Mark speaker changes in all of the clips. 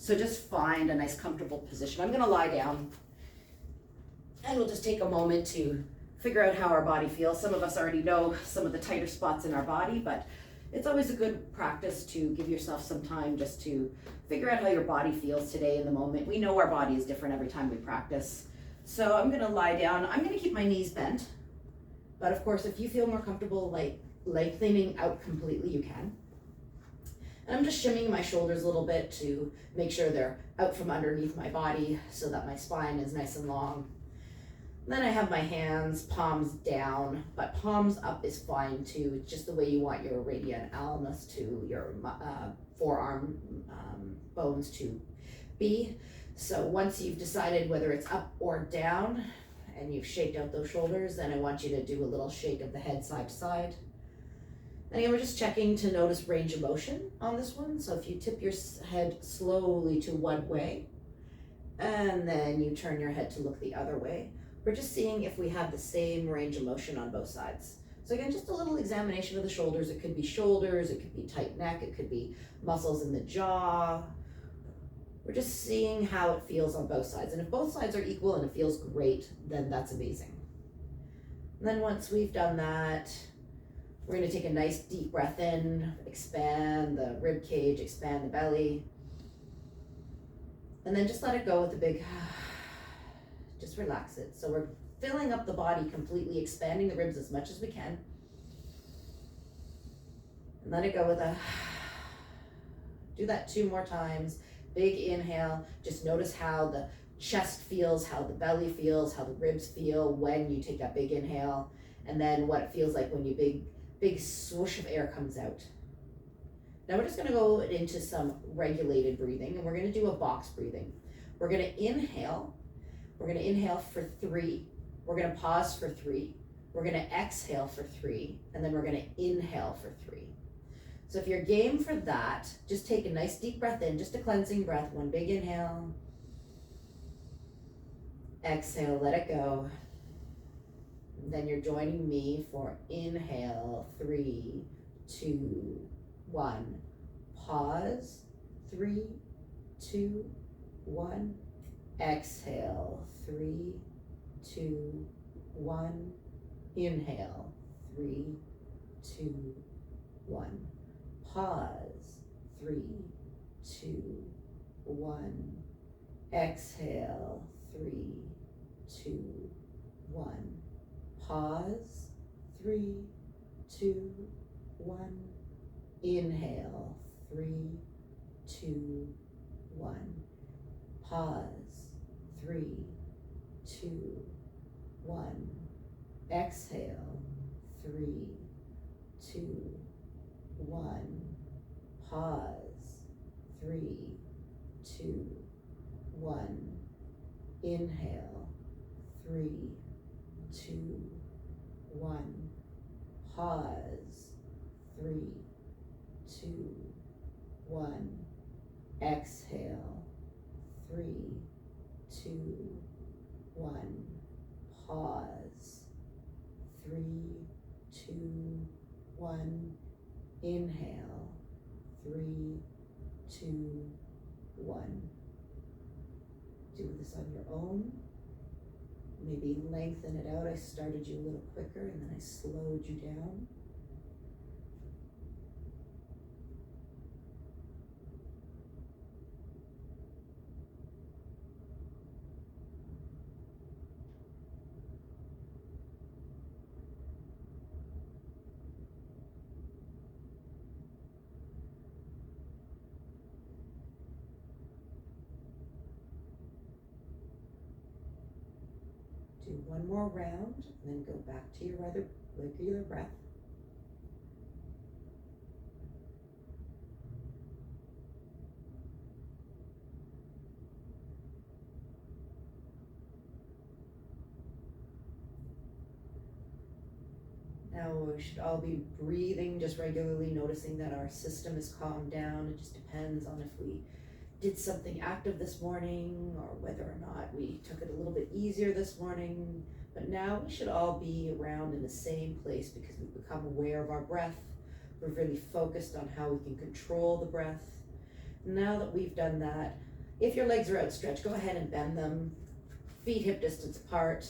Speaker 1: So just find a nice comfortable position. I'm gonna lie down and we'll just take a moment to figure out how our body feels. Some of us already know some of the tighter spots in our body, but it's always a good practice to give yourself some time just to figure out how your body feels today in the moment. We know our body is different every time we practice. So I'm gonna lie down. I'm gonna keep my knees bent, but of course, if you feel more comfortable like lengthening out completely, you can. And I'm just shimmying my shoulders a little bit to make sure they're out from underneath my body so that my spine is nice and long. Then I have my hands, palms down, but palms up is fine too. It's just the way you want your radialis to your forearm bones to be. So once you've decided whether it's up or down and you've shaked out those shoulders, then I want you to do a little shake of the head side to side. And again, we're just checking to notice range of motion on this one. So if you tip your head slowly to one way and then you turn your head to look the other way, we're just seeing if we have the same range of motion on both sides. So again, just a little examination of the shoulders. It could be shoulders, it could be tight neck, it could be muscles in the jaw. We're just seeing how it feels on both sides. And if both sides are equal and it feels great, then that's amazing. And then once we've done that, we're gonna take a nice deep breath in, expand the rib cage, expand the belly. And then just let it go with a big just relax it. So we're filling up the body completely, expanding the ribs as much as we can. And let it go with a, do that 2 more times. Big inhale, just notice how the chest feels, how the belly feels, how the ribs feel when you take that big inhale, and then what it feels like when you big swoosh of air comes out. Now we're just gonna go into some regulated breathing, and we're gonna do a box breathing. We're gonna inhale. We're gonna inhale for 3, we're gonna pause for 3, we're gonna exhale for 3, and then we're gonna inhale for 3. So if you're game for that, just take a nice deep breath in, just a cleansing breath, 1 big inhale, exhale, let it go. And then you're joining me for inhale, 3, 2, 1, pause, 3, 2, 1, exhale, 3, 2, 1, inhale, 3, 2, 1, pause, 3, 2, 1, exhale, 3, 2, 1, pause, 3, 2, 1, inhale, 3, 2, 1, pause, 3, 2, 1, exhale, 3, 2, 1, pause, 3, 2, 1, inhale, 3, 2, 1, pause, 3, 2, 1, exhale, 3, 2, 1, pause, 3, 2, 1, inhale, 3, 2, 1. Do this on your own. Maybe lengthen it out. I started you a little quicker and then I slowed you down. Do 1 more round and then go back to your regular breath. Now we should all be breathing just regularly, noticing that our system is calmed down. It just depends on if we did something active this morning or whether or not we took it a little bit easier this morning. But now we should all be around in the same place because we've become aware of our breath. We're really focused on how we can control the breath. Now that we've done that, If your legs are outstretched, go ahead and bend them, feet hip distance apart.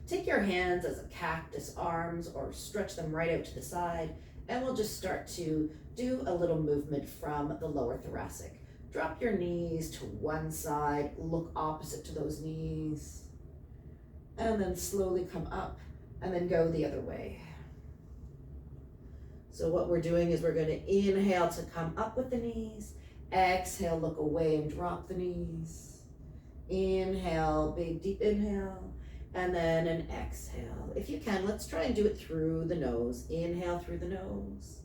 Speaker 1: Take your hands as a cactus arms or stretch them right out to the side, and we'll just start to do a little movement from the lower thoracic. Drop your knees to one side, look opposite to those knees, and then slowly come up and then go the other way. So what we're doing is we're going to inhale to come up with the knees, exhale, look away and drop the knees. Inhale, big deep inhale, and then an exhale. If you can, let's try and do it through the nose. Inhale through the nose,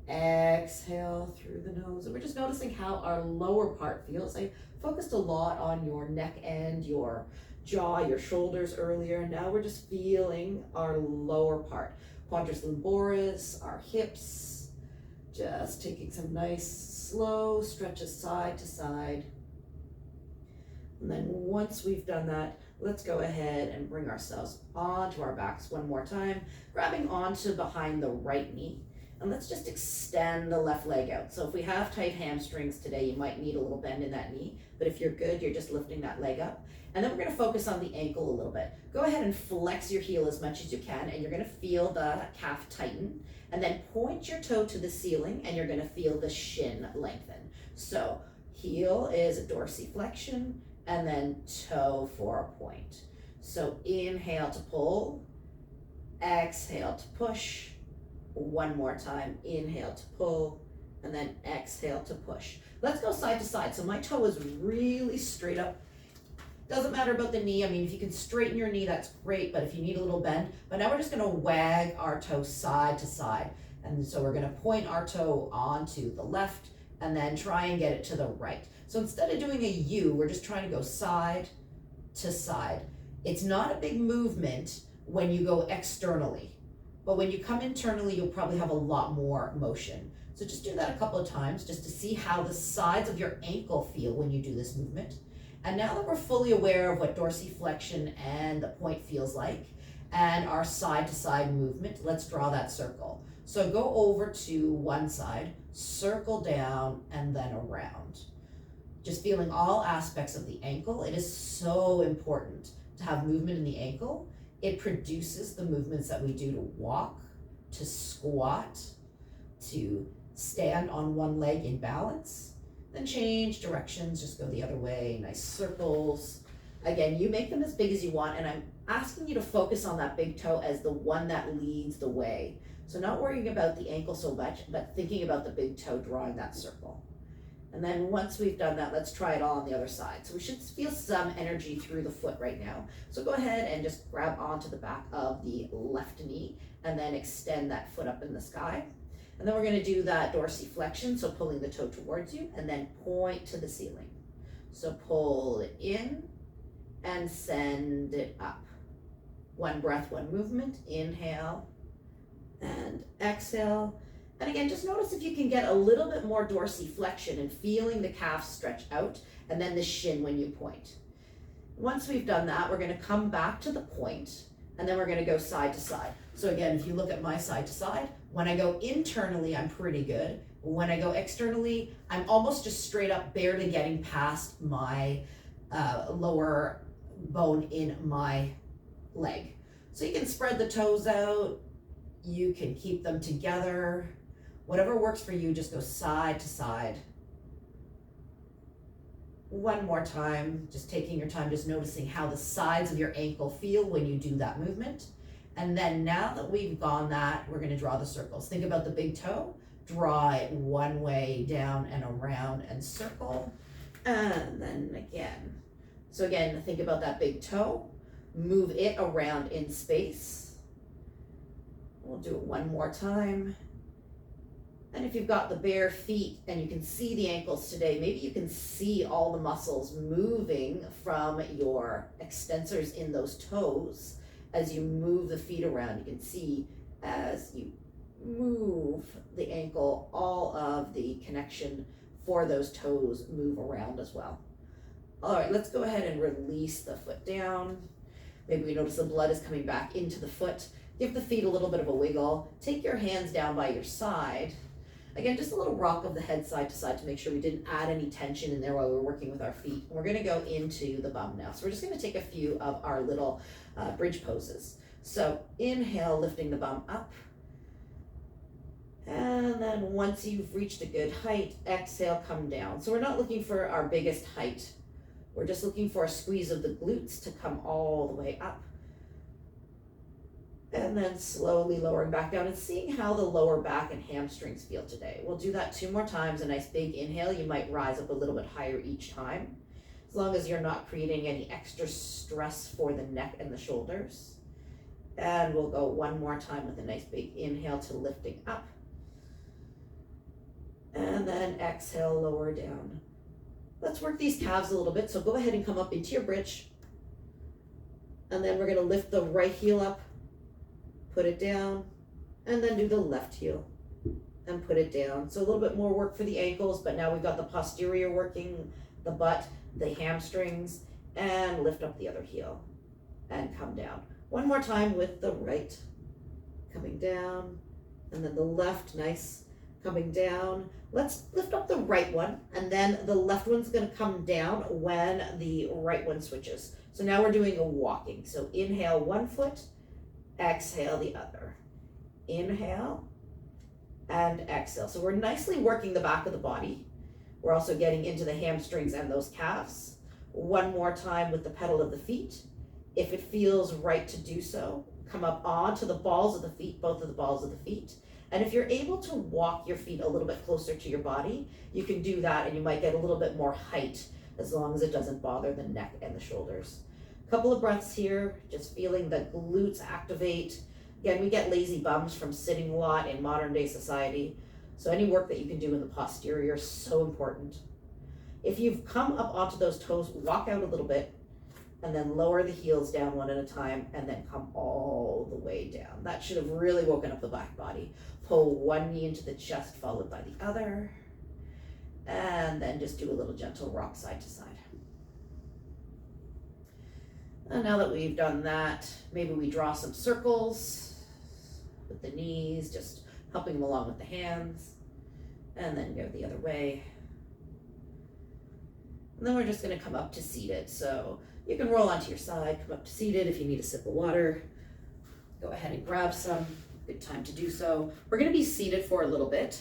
Speaker 1: exhale through the nose. And we're just noticing how our lower part feels. I focused a lot on your neck and your jaw, your shoulders earlier. Now we're just feeling our lower part. Quadratus lumboris, our hips, just taking some nice slow stretches side to side. And then once we've done that, let's go ahead and bring ourselves onto our backs one more time, grabbing onto behind the right knee. And let's just extend the left leg out. So if we have tight hamstrings today, you might need a little bend in that knee, but if you're good, you're just lifting that leg up. And then we're gonna focus on the ankle a little bit. Go ahead and flex your heel as much as you can, and you're gonna feel the calf tighten, and then point your toe to the ceiling, and you're gonna feel the shin lengthen. So heel is a dorsiflexion, and then toe for a point. So inhale to pull, exhale to push. One more time, inhale to pull, and then exhale to push. Let's go side to side. So my toe is really straight up. Doesn't matter about the knee. I mean, if you can straighten your knee, that's great, but if you need a little bend. But now we're just gonna wag our toe side to side. And so we're gonna point our toe onto the left and then try and get it to the right. So instead of doing a U, we're just trying to go side to side. It's not a big movement when you go externally, but when you come internally, you'll probably have a lot more motion. So just do that a couple of times just to see how the sides of your ankle feel when you do this movement. And now that we're fully aware of what dorsiflexion and the point feels like and our side to side movement, let's draw that circle. So go over to one side, circle down, and then around. Just feeling all aspects of the ankle. It is so important to have movement in the ankle. It produces the movements that we do to walk, to squat, to stand on one leg in balance, then change directions, just go the other way, nice circles. Again, you make them as big as you want, and I'm asking you to focus on that big toe as the one that leads the way. So not worrying about the ankle so much, but thinking about the big toe drawing that circle. And then once we've done that, let's try it all on the other side. So we should feel some energy through the foot right now. So go ahead and just grab onto the back of the left knee and then extend that foot up in the sky. And then we're gonna do that dorsiflexion, so pulling the toe towards you and then point to the ceiling. So pull it in and send it up. One breath, one movement. Inhale and exhale. And again, just notice if you can get a little bit more dorsiflexion and feeling the calf stretch out and then the shin when you point. Once we've done that, we're gonna come back to the point and then we're gonna go side to side. So again, if you look at my side to side, when I go internally, I'm pretty good. When I go externally, I'm almost just straight up, barely getting past my lower bone in my leg. So you can spread the toes out, you can keep them together. Whatever works for you, just go side to side. One more time, just taking your time, just noticing how the sides of your ankle feel when you do that movement. And then now that we've gone that, we're gonna draw the circles. Think about the big toe, draw it one way down and around and circle, and then again. So again, think about that big toe, move it around in space. We'll do it one more time. And if you've got the bare feet and you can see the ankles today, maybe you can see all the muscles moving from your extensors in those toes. As you move the feet around, you can see as you move the ankle, all of the connection for those toes move around as well. All right, let's go ahead and release the foot down. Maybe we notice the blood is coming back into the foot. Give the feet a little bit of a wiggle. Take your hands down by your side. Again, just a little rock of the head side to side to make sure we didn't add any tension in there while we were working with our feet. We're gonna go into the bum now. So we're just gonna take a few of our little bridge poses. So inhale, lifting the bum up. And then once you've reached a good height, exhale, come down. So we're not looking for our biggest height. We're just looking for a squeeze of the glutes to come all the way up. And then slowly lowering back down and seeing how the lower back and hamstrings feel today. We'll do that 2 more times. A nice big inhale. You might rise up a little bit higher each time, as long as you're not creating any extra stress for the neck and the shoulders. And we'll go 1 more time with a nice big inhale to lifting up. And then exhale, lower down. Let's work these calves a little bit. So go ahead and come up into your bridge. And then we're gonna lift the right heel up, put it down, and then do the left heel and put it down. So a little bit more work for the ankles, but now we've got the posterior working, the butt, the hamstrings, and lift up the other heel and come down. 1 more time with the right, coming down, and then the left, nice, coming down. Let's lift up the right one, and then the left one's gonna come down when the right one switches. So now we're doing a walking. So inhale 1 foot, exhale the other. Inhale and exhale. So we're nicely working the back of the body. We're also getting into the hamstrings and those calves. 1 more time with the pedal of the feet. If it feels right to do so, come up onto the balls of the feet, both of the balls of the feet. And if you're able to walk your feet a little bit closer to your body, you can do that, and you might get a little bit more height as long as it doesn't bother the neck and the shoulders. Couple of breaths here, just feeling the glutes activate. Again, we get lazy bums from sitting a lot in modern day society. So any work that you can do in the posterior is so important. If you've come up onto those toes, walk out a little bit and then lower the heels down 1 at a time and then come all the way down. That should have really woken up the back body. Pull 1 knee into the chest followed by the other. And then just do a little gentle rock side to side. And now that we've done that, maybe we draw some circles with the knees, just helping them along with the hands, and then go the other way. And then we're just gonna come up to seated. So you can roll onto your side, come up to seated. If you need a sip of water, go ahead and grab some. Good time to do so. We're gonna be seated for a little bit,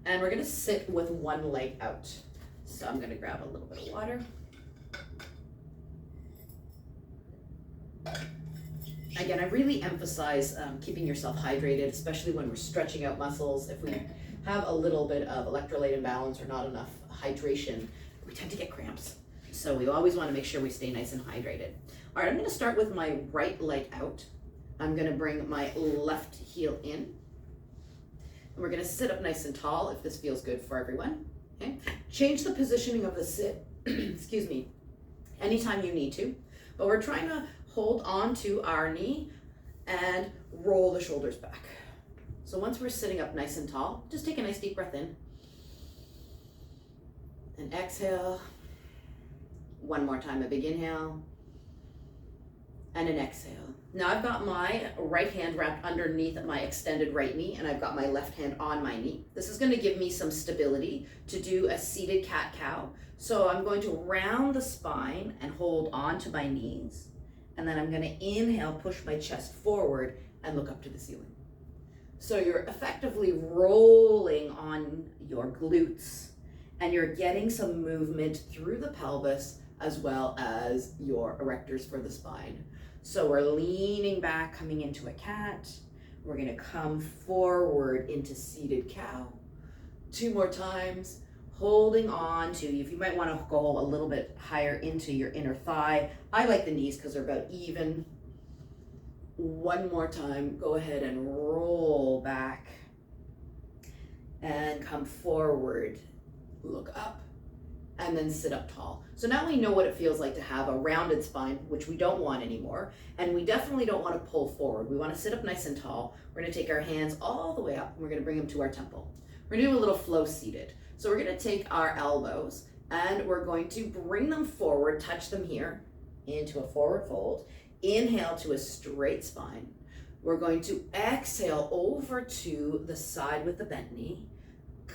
Speaker 1: and we're gonna sit with 1 leg out. So I'm gonna grab a little bit of water. Again, I really emphasize keeping yourself hydrated, especially when we're stretching out muscles. If we have a little bit of electrolyte imbalance or not enough hydration, we tend to get cramps. So we always want to make sure we stay nice and hydrated. All right, I'm going to start with my right leg out. I'm going to bring my left heel in. And we're going to sit up nice and tall if this feels good for everyone. Okay. Change the positioning of the sit, excuse me, anytime you need to. But we're trying to hold on to our knee and roll the shoulders back. So once we're sitting up nice and tall, just take a nice deep breath in. And exhale. 1 more time, a big inhale. And an exhale. Now I've got my right hand wrapped underneath my extended right knee, and I've got my left hand on my knee. This is going to give me some stability to do a seated cat-cow. So I'm going to round the spine and hold on to my knees. And then I'm going to inhale, push my chest forward and look up to the ceiling. So you're effectively rolling on your glutes, and you're getting some movement through the pelvis as well as your erectors for the spine. So we're leaning back, coming into a cat. We're going to come forward into seated cow. 2 more times. Holding on to, if you might want to go a little bit higher into your inner thigh. I like the knees because they're about even. 1 more time, go ahead and roll back and come forward, look up, and then sit up tall. So now we know what it feels like to have a rounded spine, which we don't want anymore, and we definitely don't want to pull forward. We want to sit up nice and tall. We're going to take our hands all the way up, and we're going to bring them to our temple. We're going to do a little flow seated. So we're going to take our elbows and we're going to bring them forward, touch them here into a forward fold. Inhale to a straight spine. We're going to exhale over to the side with the bent knee.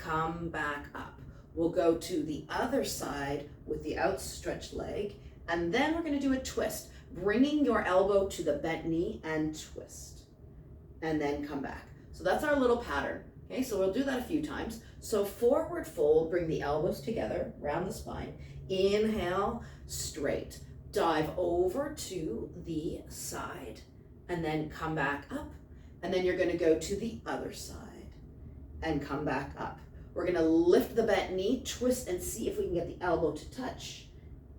Speaker 1: come back up. We'll go to the other side with the outstretched leg, and then we're gonna do a twist, bringing your elbow to the bent knee and twist, and then come back. So that's our little pattern. Okay, so we'll do that a few times. So forward fold, bring the elbows together, round the spine. Inhale, straight. Dive over to the side, and then come back up. And then you're gonna go to the other side and come back up. We're gonna lift the bent knee, twist, and see if we can get the elbow to touch,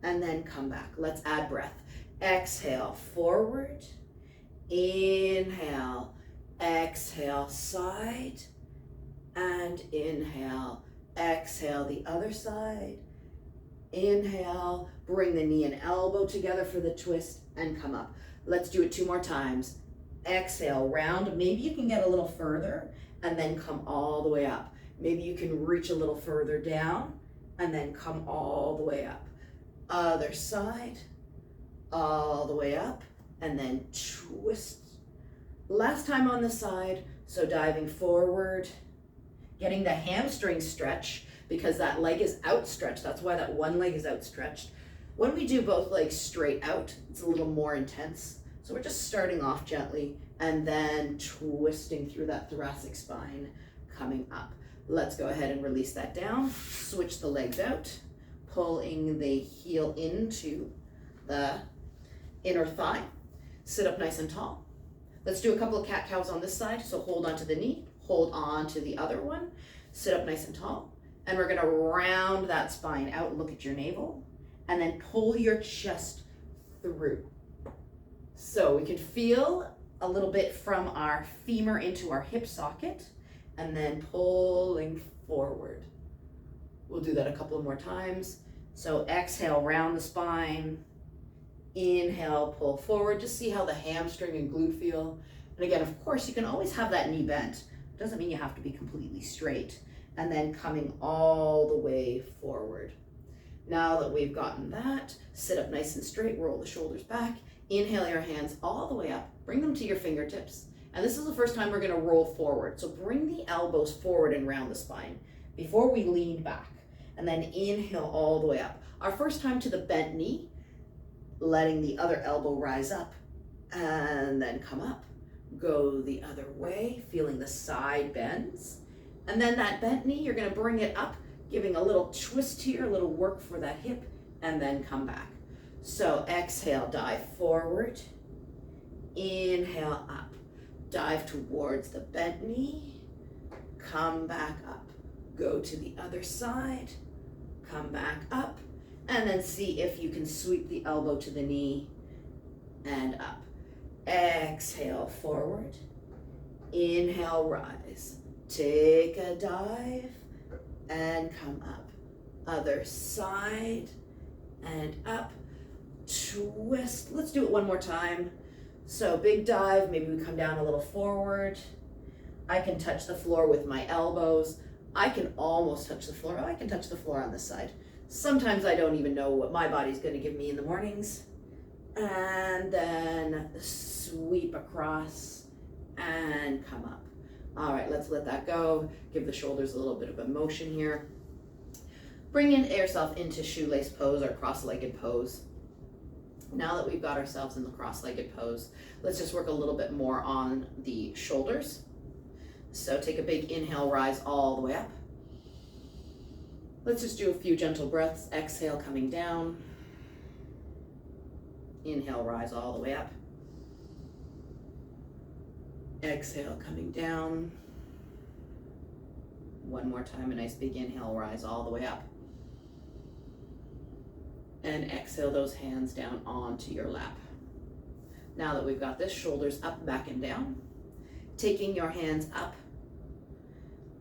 Speaker 1: and then come back. Let's add breath. Exhale, forward. Inhale, exhale, side, and inhale. Exhale, the other side. Inhale, bring the knee and elbow together for the twist, and come up. Let's do it 2 more times. Exhale, round. Maybe you can get a little further, and then come all the way up. Maybe you can reach a little further down, and then come all the way up. Other side, all the way up, and then twist. Last time on the side, so diving forward, getting the hamstring stretch, because that leg is outstretched. That's why that one leg is outstretched. When we do both legs straight out, it's a little more intense. So we're just starting off gently and then twisting through that thoracic spine, coming up. Let's go ahead and release that down. Switch the legs out, pulling the heel into the inner thigh. Sit up nice and tall. Let's do a couple of cat-cows on this side. So hold on to the knee, hold on to the other one. Sit up nice and tall. And we're gonna round that spine out, look at your navel, and then pull your chest through. So we can feel a little bit from our femur into our hip socket, and then pulling forward. We'll do that a couple more times. So exhale, round the spine. Inhale, pull forward. Just see how the hamstring and glute feel. And again, of course, you can always have that knee bent. Doesn't mean you have to be completely straight. And then coming all the way forward. Now that we've gotten that, sit up nice and straight, roll the shoulders back. Inhale your hands all the way up, bring them to your fingertips. And this is the first time we're gonna roll forward. So bring the elbows forward and round the spine before we lean back. And then inhale all the way up. Our first time to the bent knee, letting the other elbow rise up and then come up. Go the other way, feeling the side bends. And then that bent knee, you're gonna bring it up, giving a little twist here, a little work for that hip, and then come back. So exhale, dive forward. Inhale, up. Dive towards the bent knee. Come back up. Go to the other side. Come back up. And then see if you can sweep the elbow to the knee and up. Exhale, forward. Inhale, rise. Take a dive and come up. Other side and up. Twist. Let's do it one more time. So big dive, maybe we come down a little forward. I can touch the floor with my elbows. I can almost touch the floor. I can touch the floor on this side. Sometimes I don't even know what my body's gonna give me in the mornings. And then sweep across and come up. All right, let's let that go. Give the shoulders a little bit of a motion here. Bring yourself into shoelace pose or cross-legged pose. Now that we've got ourselves in the cross-legged pose, let's just work a little bit more on the shoulders. So take a big inhale, rise all the way up. Let's just do a few gentle breaths. Exhale, coming down. Inhale, rise all the way up. Exhale, coming down. One more time, a nice big inhale, rise all the way up. And exhale those hands down onto your lap. Now that we've got this, shoulders up, back and down. Taking your hands up,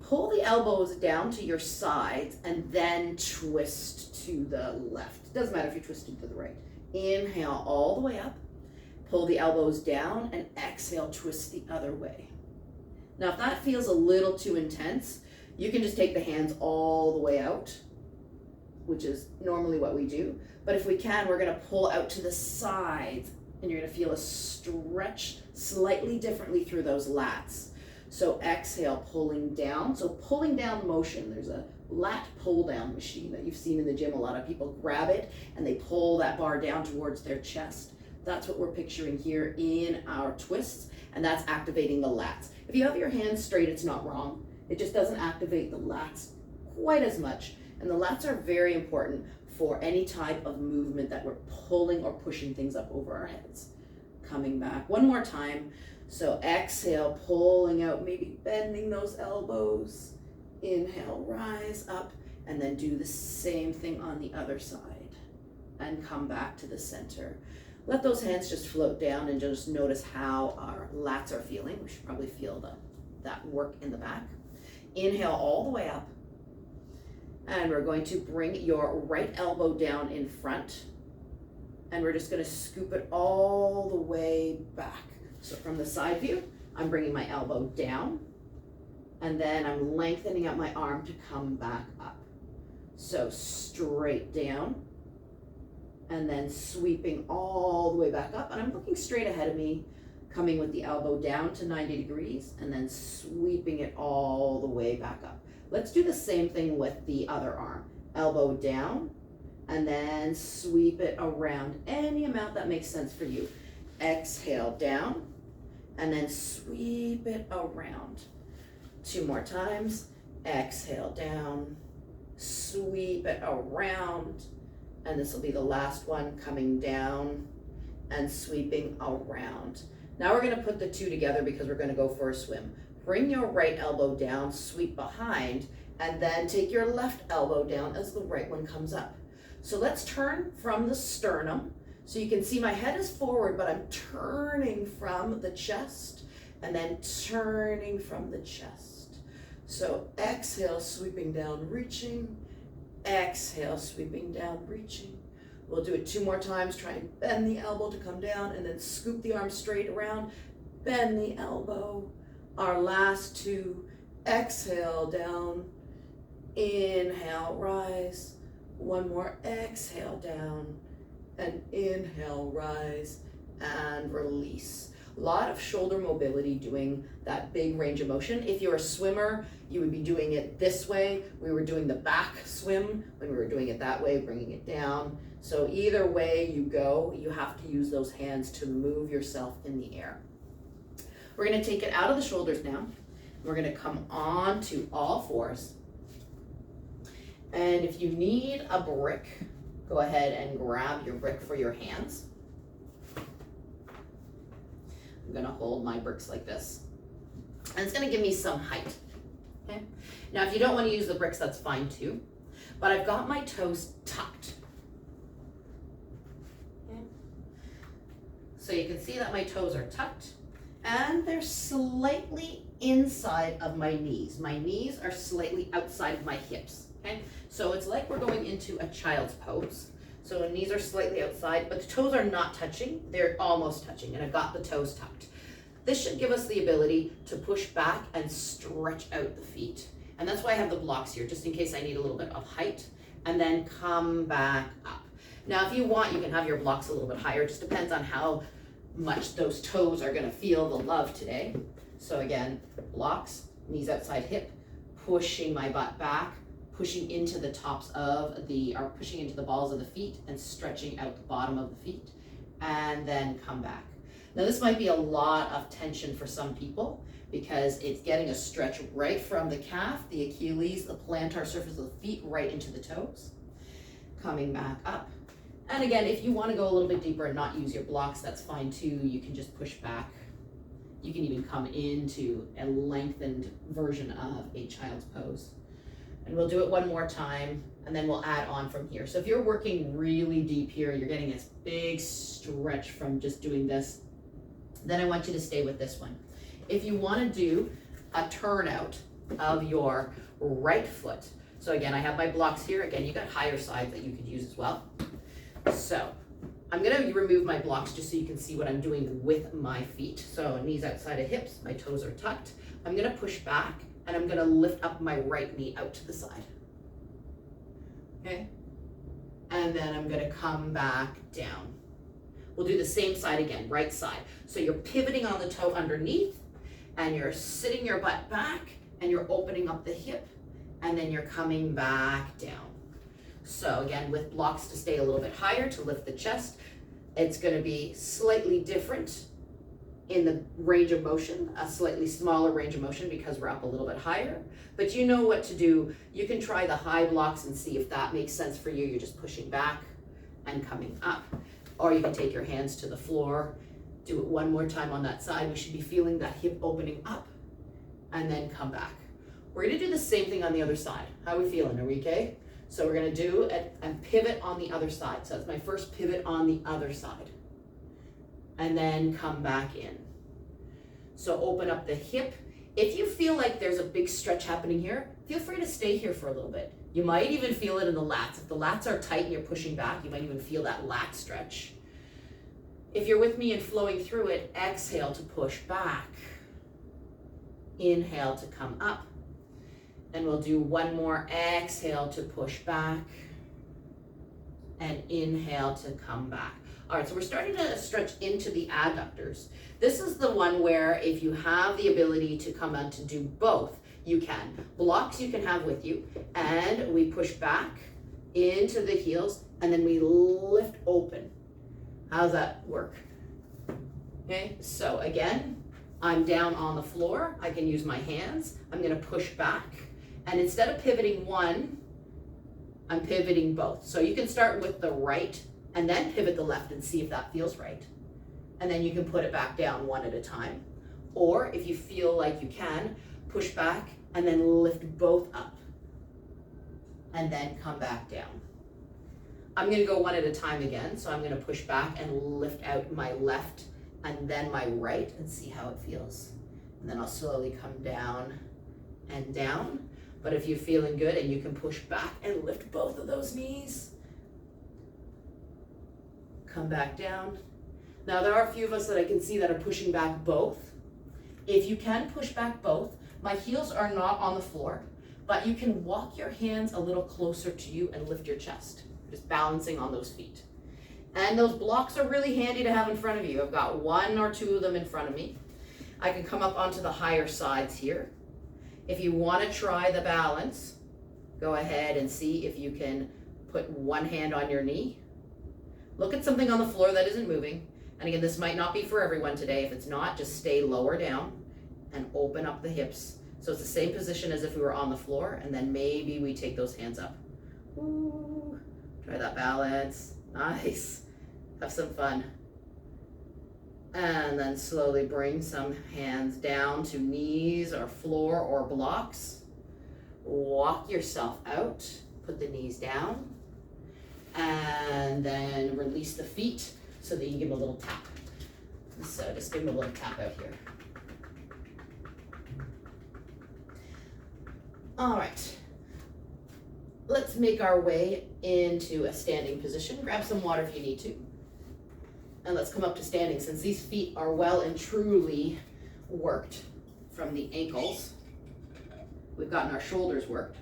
Speaker 1: pull the elbows down to your sides and then twist to the left. Doesn't matter if you're twisting to the right. Inhale all the way up, pull the elbows down and exhale, twist the other way. Now if that feels a little too intense, you can just take the hands all the way out, which is normally what we do. But if we can, we're gonna pull out to the sides and you're gonna feel a stretch slightly differently through those lats. So exhale, pulling down. So pulling down motion, there's a lat pull down machine that you've seen in the gym. A lot of people grab it and they pull that bar down towards their chest. That's what we're picturing here in our twists, and that's activating the lats. If you have your hands straight, it's not wrong. It just doesn't activate the lats quite as much. And the lats are very important for any type of movement that we're pulling or pushing things up over our heads. Coming back one more time. So exhale, pulling out, maybe bending those elbows. Inhale, rise up, and then do the same thing on the other side. And come back to the center. Let those hands just float down and just notice how our lats are feeling. We should probably feel that work in the back. Inhale all the way up. And we're going to bring your right elbow down in front. And we're just going to scoop it all the way back. So from the side view, I'm bringing my elbow down. And then I'm lengthening out my arm to come back up. So straight down. And then sweeping all the way back up. And I'm looking straight ahead of me, coming with the elbow down to 90 degrees, and then sweeping it all the way back up. Let's do the same thing with the other arm. Elbow down, and then sweep it around any amount that makes sense for you. Exhale down, and then sweep it around. 2 more times. Exhale down, sweep it around. And this will be the last one, coming down and sweeping around. Now we're gonna put the two together because we're gonna go for a swim. Bring your right elbow down, sweep behind, and then take your left elbow down as the right one comes up. So let's turn from the sternum. So you can see my head is forward, but I'm turning from the chest and then turning from the chest. So exhale, sweeping down, reaching. Exhale, sweeping down, reaching. We'll do it 2 more times. Try and bend the elbow to come down and then scoop the arm straight around. Bend the elbow. Our last 2. Exhale down. Inhale, rise. 1 more. Exhale down. And inhale, rise. And release. A lot of shoulder mobility doing that big range of motion. If you're a swimmer, you would be doing it this way. We were doing the back swim when we were doing it that way, bringing it down. So either way you go, you have to use those hands to move yourself in the air. We're gonna take it out of the shoulders now. We're gonna come on to all fours. And if you need a brick, go ahead and grab your brick for your hands. I'm gonna hold my bricks like this. And it's gonna give me some height, okay? Now, if you don't wanna use the bricks, that's fine too. But I've got my toes tucked. Okay. So you can see that my toes are tucked and they're slightly inside of my knees. My knees are slightly outside of my hips, okay? So it's like we're going into a child's pose. So the knees are slightly outside, but the toes are not touching. They're almost touching, and I've got the toes tucked. This should give us the ability to push back and stretch out the feet. And that's why I have the blocks here, just in case I need a little bit of height, and then come back up. Now, if you want, you can have your blocks a little bit higher. It just depends on how much those toes are gonna feel the love today. So again, blocks, knees outside hip, pushing my butt back, pushing into the tops of or pushing into the balls of the feet and stretching out the bottom of the feet, and then come back. Now this might be a lot of tension for some people because it's getting a stretch right from the calf, the Achilles, the plantar surface of the feet, right into the toes. Coming back up. And again, if you want to go a little bit deeper and not use your blocks, that's fine too. You can just push back. You can even come into a lengthened version of a child's pose. And we'll do it 1 more time, and then we'll add on from here. So if you're working really deep here, you're getting this big stretch from just doing this, then I want you to stay with this one. If you want to do a turnout of your right foot, so again, I have my blocks here. Again, you got higher sides that you could use as well. So I'm gonna remove my blocks just so you can see what I'm doing with my feet. So knees outside of hips, my toes are tucked. I'm gonna push back, and I'm gonna lift up my right knee out to the side. Okay? And then I'm gonna come back down. We'll do the same side again, right side. So you're pivoting on the toe underneath, and you're sitting your butt back and you're opening up the hip and then you're coming back down. So again, with blocks to stay a little bit higher to lift the chest, it's going to be slightly different in the range of motion, a slightly smaller range of motion because we're up a little bit higher, but you know what to do. You can try the high blocks and see if that makes sense for you. You're just pushing back and coming up, or you can take your hands to the floor. Do it one more time on that side. We should be feeling that hip opening up and then come back. We're gonna do the same thing on the other side. How are we feeling? Are we okay? So we're gonna do it and pivot on the other side. So that's my first pivot on the other side. And then come back in. So open up the hip. If you feel like there's a big stretch happening here, feel free to stay here for a little bit. You might even feel it in the lats. If the lats are tight and you're pushing back, you might even feel that lat stretch. If you're with me and flowing through it, exhale to push back. Inhale to come up. And we'll do one more. Exhale to push back. And inhale to come back. All right, so we're starting to stretch into the adductors. This is the one where if you have the ability to come on to do both, you can. Blocks you can have with you, and we push back into the heels, and then we lift open. How's that work? Okay, so again, I'm down on the floor. I can use my hands. I'm gonna push back, and instead of pivoting one, I'm pivoting both. So you can start with the right and then pivot the left and see if that feels right. And then you can put it back down one at a time. Or if you feel like you can, push back and then lift both up. And then come back down. I'm gonna go one at a time again. So I'm gonna push back and lift out my left and then my right and see how it feels. And then I'll slowly come down and down. But if you're feeling good and you can push back and lift both of those knees, come back down. Now there are a few of us that I can see that are pushing back both. If you can push back both, my heels are not on the floor, but you can walk your hands a little closer to you and lift your chest, just balancing on those feet. And those blocks are really handy to have in front of you. I've got one or two of them in front of me. I can come up onto the higher sides here. If you want to try the balance, go ahead and see if you can put one hand on your knee. Look at something on the floor that isn't moving. And again, this might not be for everyone today. If it's not, just stay lower down and open up the hips. So it's the same position as if we were on the floor, and then maybe we take those hands up. Ooh, try that balance. Nice. Have some fun. And then slowly bring some hands down to knees or floor or blocks. Walk yourself out. Put the knees down. And then release the feet so that you can give them a little tap. So just give them a little tap out here. All right. Let's make our way into a standing position. Grab some water if you need to. And let's come up to standing. Since these feet are well and truly worked from the ankles, we've gotten our shoulders worked.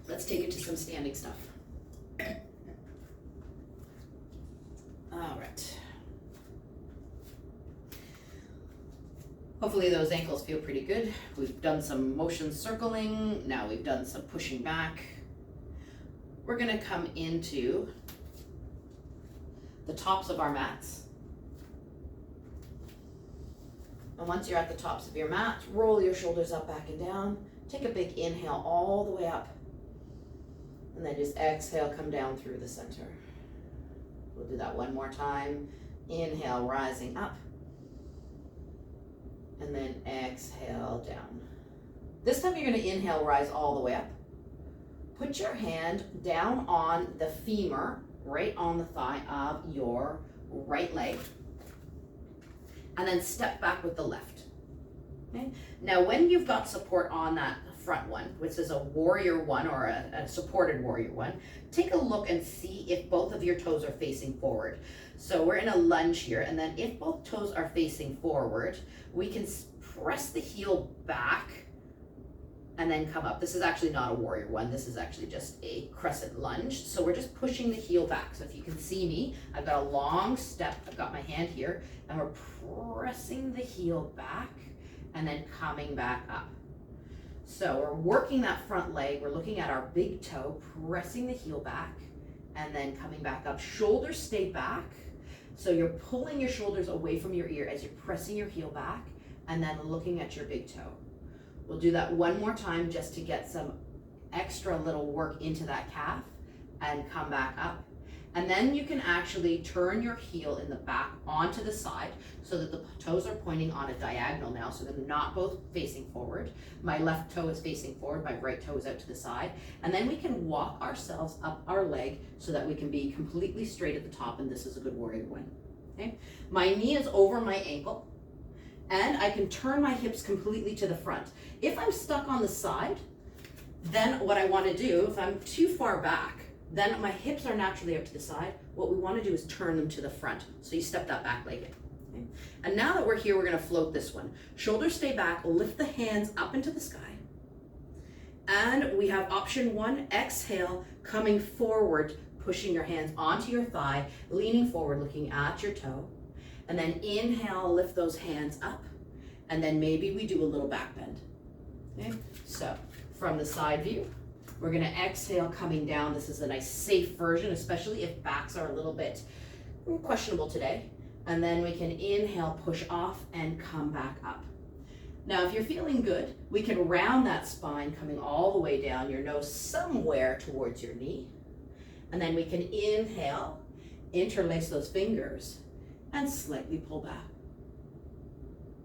Speaker 1: Let's take it to some standing stuff. All right. Hopefully those ankles feel pretty good. We've done some motion circling. Now we've done some pushing back. We're gonna come into the tops of our mats. And once you're at the tops of your mat, roll your shoulders up, back and down. Take a big inhale all the way up. And then just exhale, come down through the center. We'll do that one more time. Inhale, rising up. And then exhale down. This time you're gonna inhale, rise all the way up. Put your hand down on the femur, right on the thigh of your right leg. And then step back with the left. Okay? Now when you've got support on that front one, which is a warrior one or a supported warrior one, take a look and see if both of your toes are facing forward. So we're in a lunge here, and then if both toes are facing forward, we can press the heel back and then come up. This is actually not a warrior one. This is actually just a crescent lunge. So we're just pushing the heel back. So if you can see me, I've got a long step. I've got my hand here, and we're pressing the heel back and then coming back up. So we're working that front leg. We're looking at our big toe, pressing the heel back and then coming back up. Shoulders stay back. So you're pulling your shoulders away from your ear as you're pressing your heel back and then looking at your big toe. We'll do that one more time just to get some extra little work into that calf and come back up. And then you can actually turn your heel in the back onto the side so that the toes are pointing on a diagonal now, so they're not both facing forward. My left toe is facing forward, my right toe is out to the side. And then we can walk ourselves up our leg so that we can be completely straight at the top, and this is a good warrior one. Okay? My knee is over my ankle, and I can turn my hips completely to the front. If I'm stuck on the side, then what I want to do, if I'm too far back, then my hips are naturally out to the side. What we want to do is turn them to the front. So you step that back leg in. Okay? And now that we're here, we're going to float this one. Shoulders stay back, lift the hands up into the sky. And we have option one, exhale, coming forward, pushing your hands onto your thigh, leaning forward, looking at your toe. And then inhale, lift those hands up. And then maybe we do a little back bend. Okay? So from the side view, we're gonna exhale coming down. This is a nice safe version, especially if backs are a little bit questionable today. And then we can inhale, push off and come back up. Now, if you're feeling good, we can round that spine coming all the way down, your nose somewhere towards your knee. And then we can inhale, interlace those fingers and slightly pull back.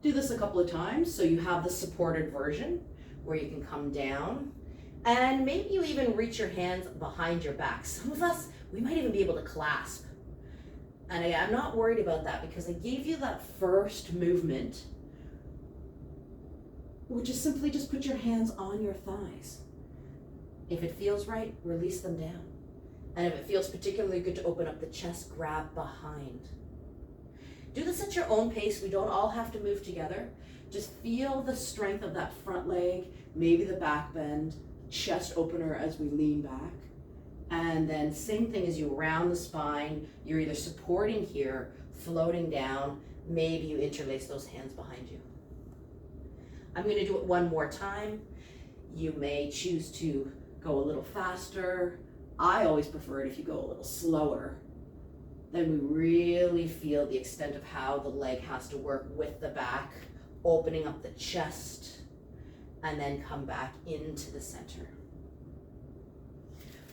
Speaker 1: Do this a couple of times so you have the supported version where you can come down. And maybe you even reach your hands behind your back. Some of us, we might even be able to clasp. And I'm not worried about that because I gave you that first movement, which is simply just put your hands on your thighs. If it feels right, release them down. And if it feels particularly good to open up the chest, grab behind. Do this at your own pace. We don't all have to move together. Just feel the strength of that front leg, maybe the back bend, chest opener as we lean back. And then same thing as you round the spine, you're either supporting here, floating down, maybe you interlace those hands behind you. I'm going to do it one more time. You may choose to go a little faster. I always prefer it if you go a little slower. Then we really feel the extent of how the leg has to work with the back, opening up the chest, and then come back into the center.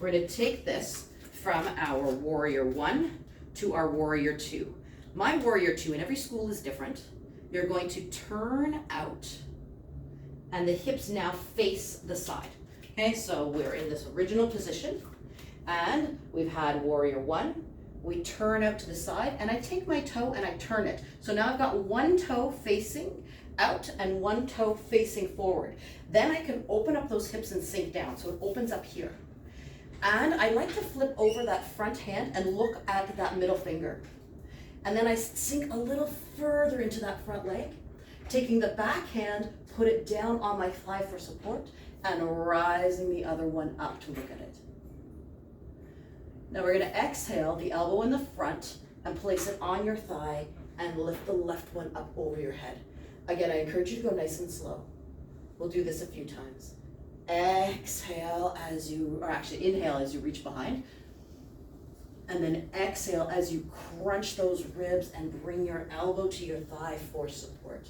Speaker 1: We're going to take this from our warrior one to our warrior two. My warrior two, and every school is different, you're going to turn out and the hips now face the side. Okay, so we're in this original position and we've had warrior one. We turn out to the side and I take my toe and I turn it. So now I've got one toe facing out and one toe facing forward. Then I can open up those hips and sink down. So it opens up here. And I like to flip over that front hand and look at that middle finger. And then I sink a little further into that front leg, taking the back hand, put it down on my thigh for support, and rising the other one up to look at it. Now we're going to exhale the elbow in the front and place it on your thigh and lift the left one up over your head. Again, I encourage you to go nice and slow. We'll do this a few times. Exhale as you, or actually inhale as you reach behind. And then exhale as you crunch those ribs and bring your elbow to your thigh for support.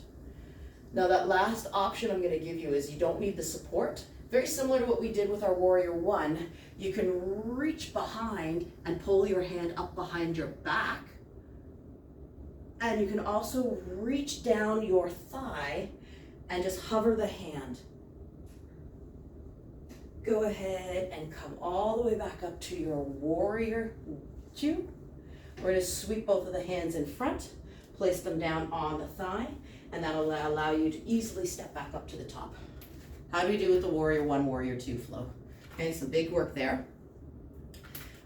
Speaker 1: Now that last option I'm going to give you is you don't need the support. Very similar to what we did with our warrior one, you can reach behind and pull your hand up behind your back. And you can also reach down your thigh and just hover the hand. Go ahead and come all the way back up to your warrior two. We're going to sweep both of the hands in front, place them down on the thigh, and that'll allow you to easily step back up to the top. How do we do with the warrior one, warrior two flow? Okay, some big work there.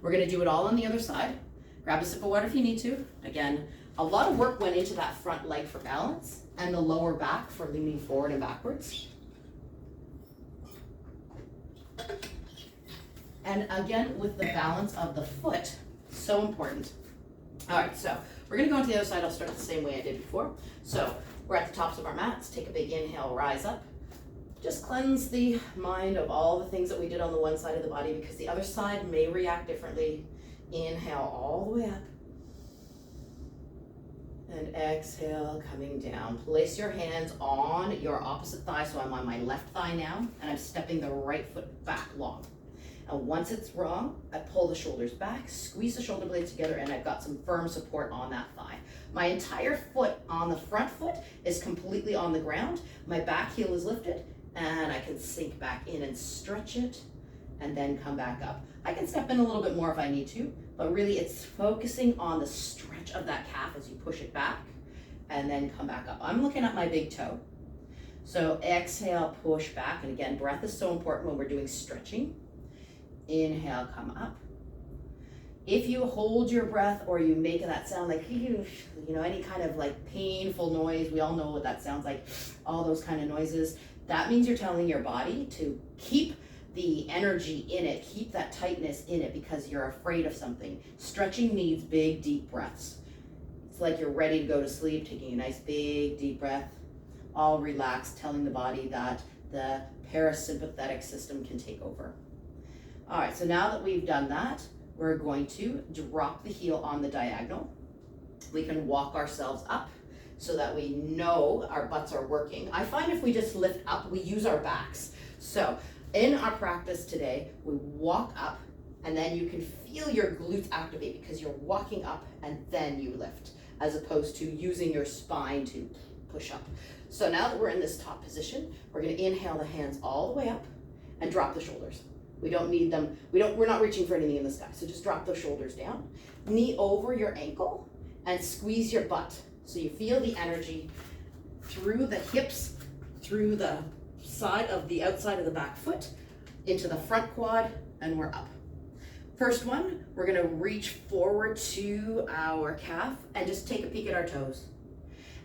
Speaker 1: We're going to do it all on the other side. Grab a sip of water if you need to. Again, a lot of work went into that front leg for balance and the lower back for leaning forward and backwards. And again, with the balance of the foot, so important. All right, so we're gonna go into the other side. I'll start the same way I did before. So we're at the tops of our mats. Take a big inhale, rise up. Just cleanse the mind of all the things that we did on the one side of the body, because the other side may react differently. Inhale all the way up. And exhale, coming down. Place your hands on your opposite thigh. So I'm on my left thigh now, and I'm stepping the right foot back long. And once it's wrong, I pull the shoulders back, squeeze the shoulder blades together, and I've got some firm support on that thigh. My entire foot on the front foot is completely on the ground. My back heel is lifted, and I can sink back in and stretch it, and then come back up. I can step in a little bit more if I need to, but really it's focusing on the stretch of that calf as you push it back, and then come back up. I'm looking at my big toe. So exhale, push back, and again, breath is so important when we're doing stretching. Inhale, come up. If you hold your breath or you make that sound like, you know, any kind of like painful noise, we all know what that sounds like, all those kind of noises, that means you're telling your body to keep the energy in it, keep that tightness in it, because you're afraid of something. Stretching needs big, deep breaths. It's like you're ready to go to sleep, taking a nice big, deep breath, all relaxed, telling the body that the parasympathetic system can take over. All right, so now that we've done that, we're going to drop the heel on the diagonal. We can walk ourselves up so that we know our butts are working. I find if we just lift up, we use our backs. So in our practice today, we walk up, and then you can feel your glutes activate because you're walking up and then you lift, as opposed to using your spine to push up. So now that we're in this top position, we're gonna inhale the hands all the way up and drop the shoulders. We don't need them, we're not reaching for anything in the sky, so just drop those shoulders down. Knee over your ankle and squeeze your butt. So you feel the energy through the hips, through the side of the outside of the back foot, into the front quad, and we're up. First one, we're gonna reach forward to our calf and just take a peek at our toes.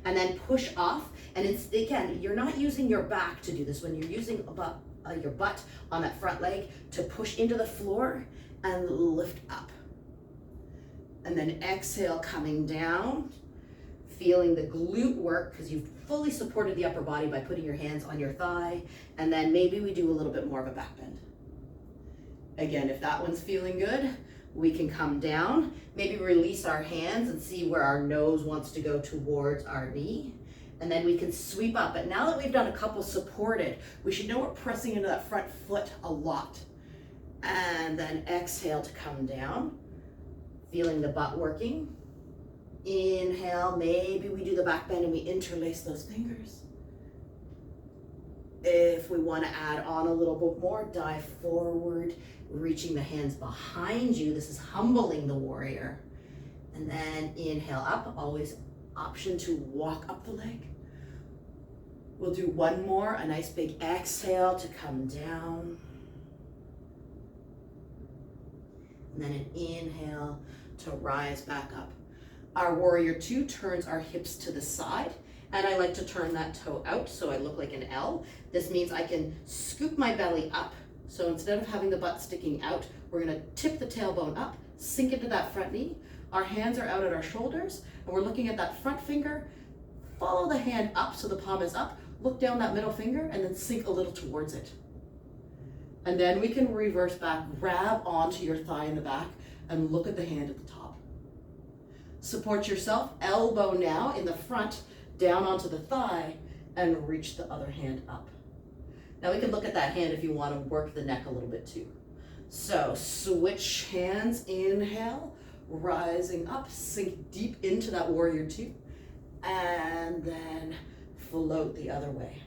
Speaker 1: And then push off, and it's, again, you're not using your back to do this. When you're using your butt on that front leg to push into the floor and lift up. And then exhale, coming down, feeling the glute work because you've fully supported the upper body by putting your hands on your thigh. And then maybe we do a little bit more of a back bend. Again, if that one's feeling good, we can come down, maybe release our hands and see where our nose wants to go towards our knee. And then we can sweep up. But now that we've done a couple supported, we should know we're pressing into that front foot a lot. And then exhale to come down, feeling the butt working. Inhale, maybe we do the back bend and we interlace those fingers. If we want to add on a little bit more, dive forward, reaching the hands behind you. This is humbling the warrior. And then inhale up, always option to walk up the leg. We'll do one more, a nice big exhale to come down. And then an inhale to rise back up. Our warrior two turns our hips to the side, and I like to turn that toe out so I look like an L. This means I can scoop my belly up. So instead of having the butt sticking out, we're gonna tip the tailbone up, sink into that front knee. Our hands are out at our shoulders, and we're looking at that front finger. Follow the hand up so the palm is up. Look down that middle finger and then sink a little towards it. And then we can reverse back, grab onto your thigh in the back, and look at the hand at the top. Support yourself, elbow now in the front, down onto the thigh, and reach the other hand up. Now we can look at that hand if you want to work the neck a little bit too. So switch hands, inhale, rising up, sink deep into that warrior two, and then float the other way.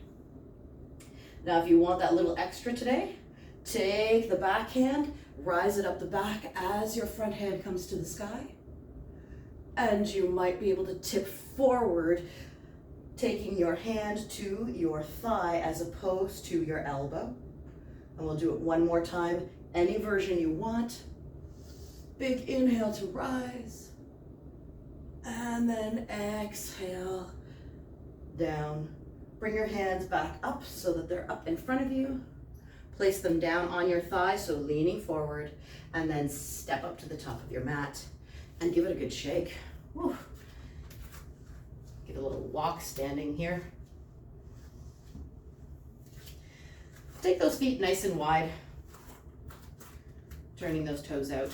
Speaker 1: Now if you want that little extra today, take the back hand, rise it up the back as your front hand comes to the sky, and you might be able to tip forward, taking your hand to your thigh as opposed to your elbow. And we'll do it one more time, any version you want. Big inhale to rise, and then exhale down. Bring your hands back up so that they're up in front of you. Place them down on your thighs, so leaning forward, and then step up to the top of your mat and give it a good shake. Whew. Give it a little walk standing here. Take those feet nice and wide, turning those toes out.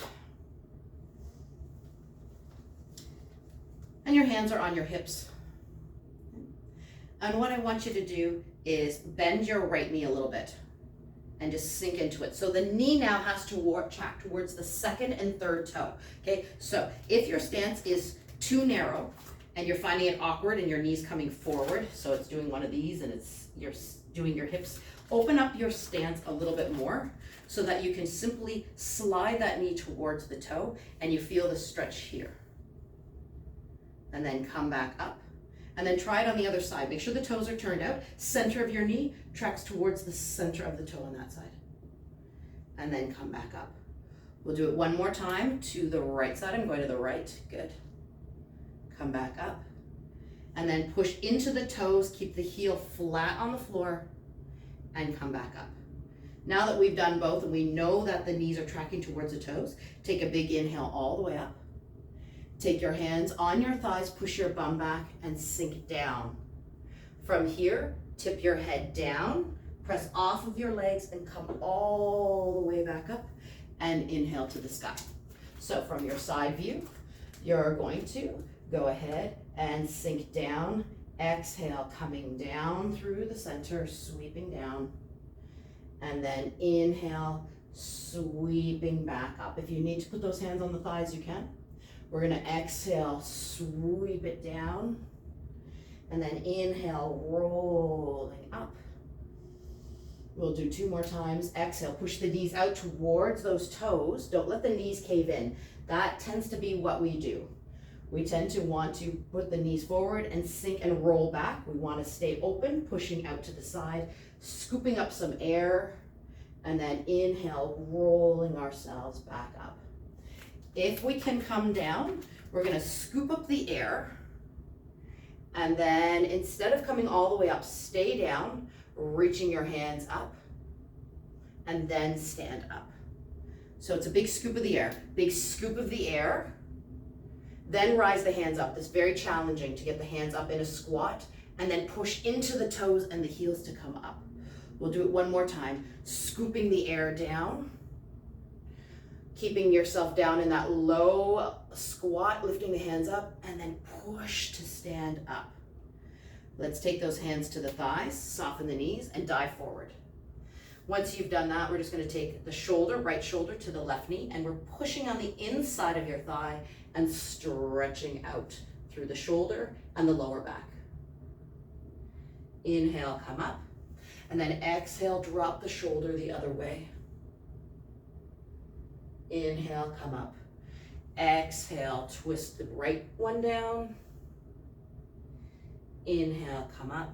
Speaker 1: And your hands are on your hips. And what I want you to do is bend your right knee a little bit and just sink into it. So the knee now has to track towards the second and third toe, okay? So if your stance is too narrow and you're finding it awkward and your knee's coming forward, so it's doing one of these and you're doing your hips, open up your stance a little bit more so that you can simply slide that knee towards the toe and you feel the stretch here. And then come back up. And then try it on the other side. Make sure the toes are turned out. Center of your knee tracks towards the center of the toe on that side. And then come back up. We'll do it one more time to the right side. I'm going to the right. Good. Come back up. And then push into the toes. Keep the heel flat on the floor. And come back up. Now that we've done both and we know that the knees are tracking towards the toes, take a big inhale all the way up. Take your hands on your thighs, push your bum back and sink down. From here, tip your head down, press off of your legs and come all the way back up and inhale to the sky. So from your side view, you're going to go ahead and sink down. Exhale, coming down through the center, sweeping down. And then inhale, sweeping back up. If you need to put those hands on the thighs, you can. We're gonna exhale, sweep it down, and then inhale, rolling up. We'll do 2 more times. Exhale, push the knees out towards those toes. Don't let the knees cave in. That tends to be what we do. We tend to want to put the knees forward and sink and roll back. We wanna stay open, pushing out to the side, scooping up some air, and then inhale, rolling ourselves back up. If we can come down, we're gonna scoop up the air, and then instead of coming all the way up, stay down, reaching your hands up, and then stand up. So it's a big scoop of the air, then rise the hands up. It's very challenging to get the hands up in a squat, and then push into the toes and the heels to come up. We'll do it one more time, scooping the air down, keeping yourself down in that low squat, lifting the hands up, and then push to stand up. Let's take those hands to the thighs, soften the knees, and dive forward. Once you've done that, we're just gonna take the shoulder, right shoulder to the left knee, and we're pushing on the inside of your thigh and stretching out through the shoulder and the lower back. Inhale, come up, and then exhale, drop the shoulder the other way. Inhale, come up. Exhale, twist the right one down. Inhale, come up.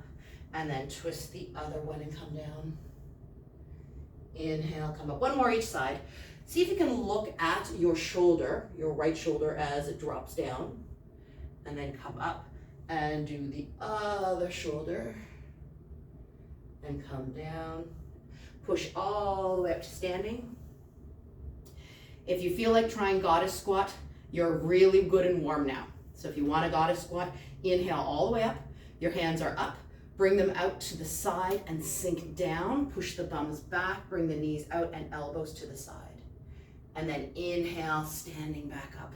Speaker 1: And then twist the other one and come down. Inhale, come up. One more each side. See if you can look at your shoulder, your right shoulder as it drops down. And then come up and do the other shoulder. And come down. Push all the way up to standing. If you feel like trying goddess squat, you're really good and warm now. So if you want a goddess squat, inhale all the way up. Your hands are up. Bring them out to the side and sink down. Push the thumbs back. Bring the knees out and elbows to the side. And then inhale, standing back up.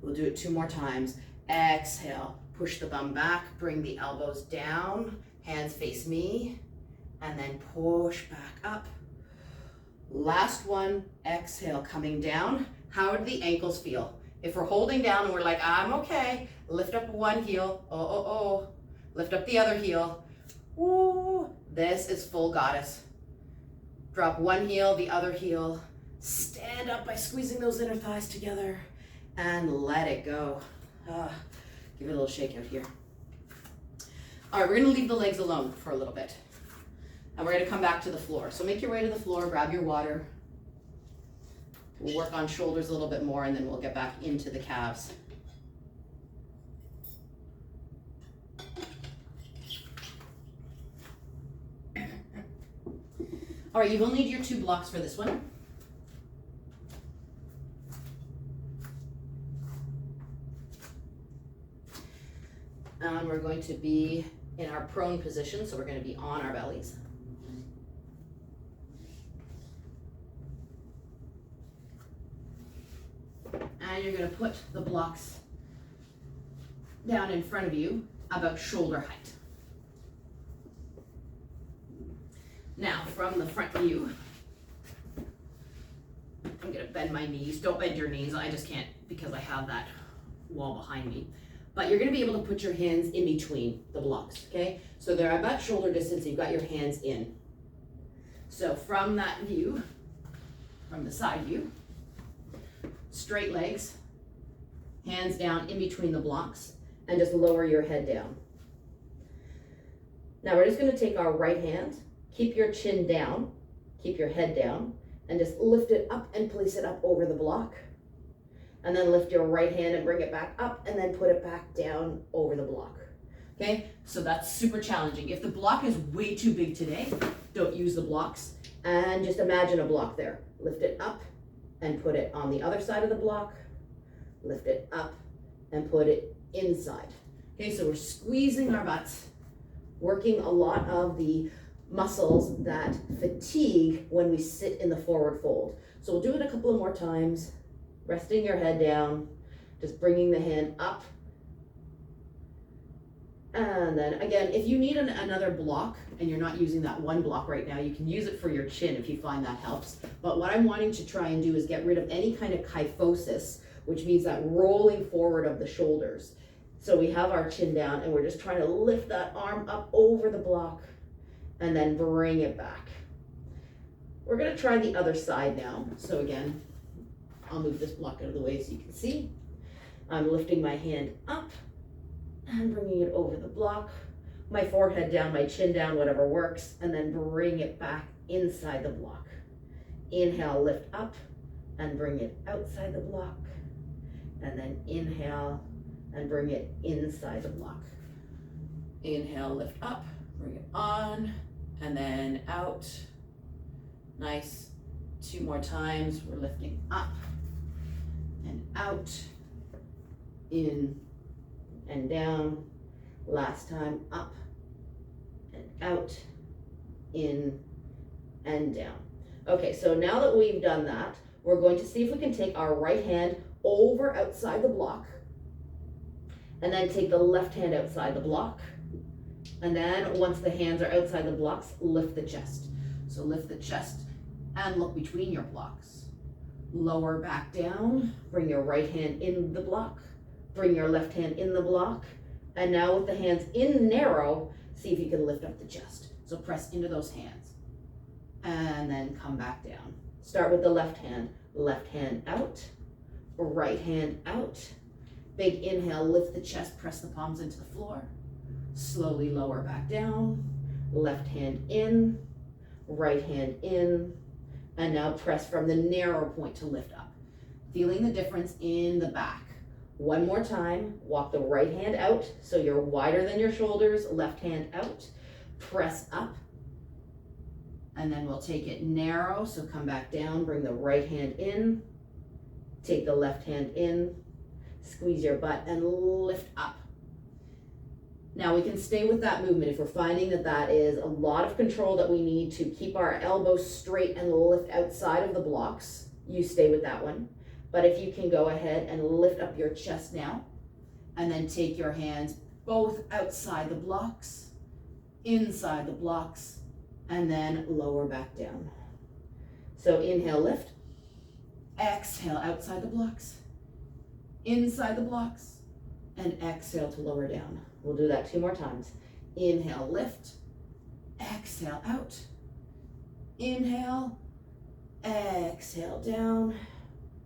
Speaker 1: We'll do it 2 more times. Exhale, push the bum back. Bring the elbows down. Hands face me. And then push back up. Last one, exhale, coming down. How do the ankles feel? If we're holding down and we're like, I'm okay, lift up one heel, lift up the other heel. Ooh, this is full goddess. Drop one heel, the other heel. Stand up by squeezing those inner thighs together and let it go. Give it a little shake out here. All right, we're gonna leave the legs alone for a little bit. And we're gonna come back to the floor. So make your way to the floor, grab your water. We'll work on shoulders a little bit more and then we'll get back into the calves. All right, you will need your 2 blocks for this one. And we're going to be in our prone position, so we're going to be on our bellies. And you're going to put the blocks down in front of you about shoulder height. Now, from the front view, I'm going to bend my knees. Don't bend your knees. I just can't because I have that wall behind me. But you're going to be able to put your hands in between the blocks, okay? So they're about shoulder distance. You've got your hands in. So from that view, from the side view, straight legs, hands down in between the blocks, and just lower your head down. Now we're just going to take our right hand, keep your chin down, keep your head down, and just lift it up and place it up over the block. And then lift your right hand and bring it back up and then put it back down over the block. Okay, so that's super challenging. If the block is way too big today, don't use the blocks. And just imagine a block there. Lift it up and put it on the other side of the block. Lift it up and put it inside. Okay, so we're squeezing our butts, working a lot of the muscles that fatigue when we sit in the forward fold. So we'll do it a couple of more times. Resting your head down, just bringing the hand up. And then again, if you need another block and you're not using that one block right now, you can use it for your chin if you find that helps. But what I'm wanting to try and do is get rid of any kind of kyphosis, which means that rolling forward of the shoulders. So we have our chin down and we're just trying to lift that arm up over the block and then bring it back. We're going to try the other side now. So again, I'll move this block out of the way so you can see. I'm lifting my hand up and bringing it over the block. My forehead down, my chin down, whatever works, and then bring it back inside the block. Inhale, lift up and bring it outside the block. And then inhale and bring it inside the block. Inhale, lift up, bring it on, and then out. Nice. 2 more times. We're lifting up and out, in and down. Last time, up and out, in and down. Okay, so now that we've done that, we're going to see if we can take our right hand over outside the block, and then take the left hand outside the block. And then once the hands are outside the blocks, lift the chest. So lift the chest and look between your blocks. Lower back down, bring your right hand in the block, bring your left hand in the block, and now with the hands in narrow, see if you can lift up the chest. So press into those hands, and then come back down. Start with the left hand out, right hand out. Big inhale, lift the chest, press the palms into the floor. Slowly lower back down, left hand in, right hand in, and now press from the narrow point to lift up. Feeling the difference in the back. One more time, walk the right hand out so you're wider than your shoulders, left hand out, press up, and then we'll take it narrow, so come back down, bring the right hand in, take the left hand in, squeeze your butt and lift up. Now we can stay with that movement. If we're finding that that is a lot of control that we need to keep our elbows straight and lift outside of the blocks, you stay with that one. But if you can go ahead and lift up your chest now, and then take your hands both outside the blocks, inside the blocks, and then lower back down. So inhale, lift, exhale outside the blocks, inside the blocks, and exhale to lower down. We'll do that 2 more times. Inhale, lift, exhale out, inhale, exhale down.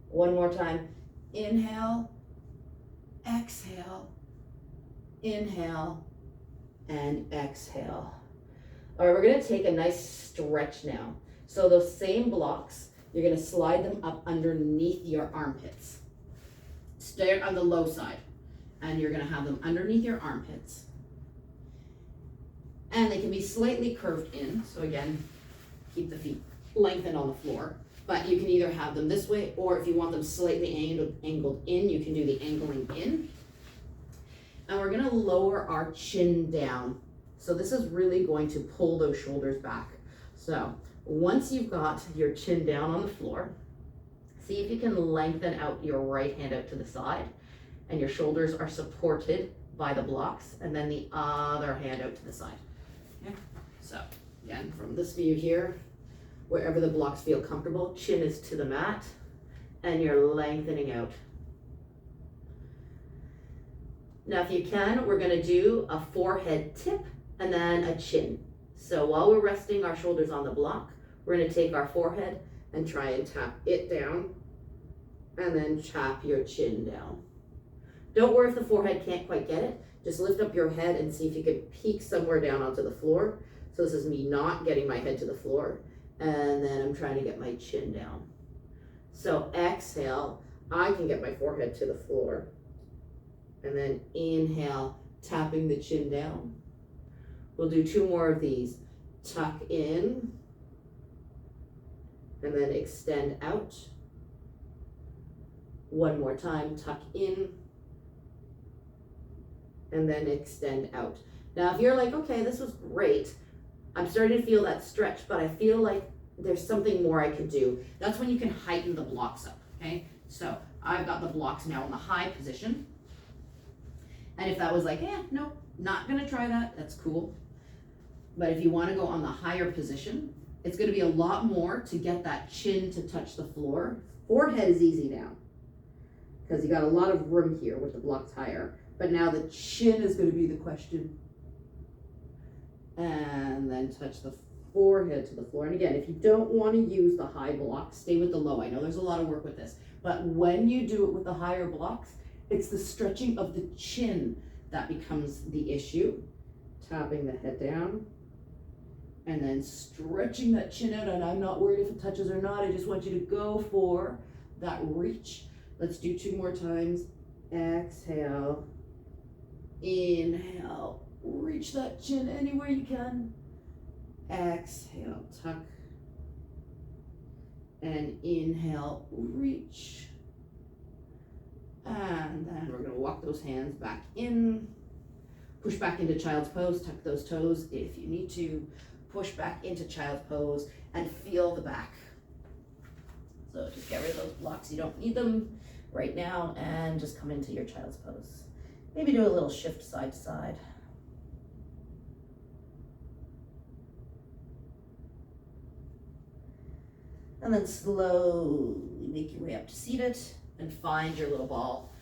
Speaker 1: 1 more time. Inhale, exhale, inhale, and exhale. All right, we're gonna take a nice stretch now. So those same blocks, you're gonna slide them up underneath your armpits. Start on the low side, and you're gonna have them underneath your armpits. And they can be slightly curved in. So again, keep the feet lengthened on the floor. But you can either have them this way, or if you want them slightly angled in, you can do the angling in. And we're gonna lower our chin down. So this is really going to pull those shoulders back. So once you've got your chin down on the floor, see if you can lengthen out your right hand out to the side, and your shoulders are supported by the blocks, and then the other hand out to the side. Okay. So again, from this view here, wherever the blocks feel comfortable, chin is to the mat, and you're lengthening out. Now, if you can, we're gonna do a forehead tip and then a chin. So while we're resting our shoulders on the block, we're gonna take our forehead and try and tap it down, and then tap your chin down. Don't worry if the forehead can't quite get it. Just lift up your head and see if you can peek somewhere down onto the floor. So this is me not getting my head to the floor, and then I'm trying to get my chin down. So exhale, I can get my forehead to the floor. And then inhale, tapping the chin down. We'll do 2 more of these. Tuck in, and then extend out. 1 more time, tuck in, and then extend out. Now, if you're like, okay, this was great, I'm starting to feel that stretch, but I feel like there's something more I could do. That's when you can heighten the blocks up, okay? So I've got the blocks now in the high position. And if that was like, no, not gonna try that, that's cool. But if you wanna go on the higher position, it's gonna be a lot more to get that chin to touch the floor. Forehead is easy now, because you got a lot of room here with the blocks higher. But now the chin is gonna be the question. And then touch the forehead to the floor. And again, if you don't wanna use the high blocks, stay with the low. I know there's a lot of work with this, but when you do it with the higher blocks, it's the stretching of the chin that becomes the issue. Tapping the head down, and then stretching that chin out, and I'm not worried if it touches or not. I just want you to go for that reach. Let's do 2 more times. Exhale, inhale, reach that chin anywhere you can. Exhale, tuck, and inhale, reach. And then we're gonna walk those hands back in, push back into child's pose, tuck those toes if you need to, push back into child's pose, and feel the back. So just get rid of those blocks, you don't need them right now, and just come into your child's pose. Maybe do a little shift side to side. And then slowly make your way up to seated and find your little ball.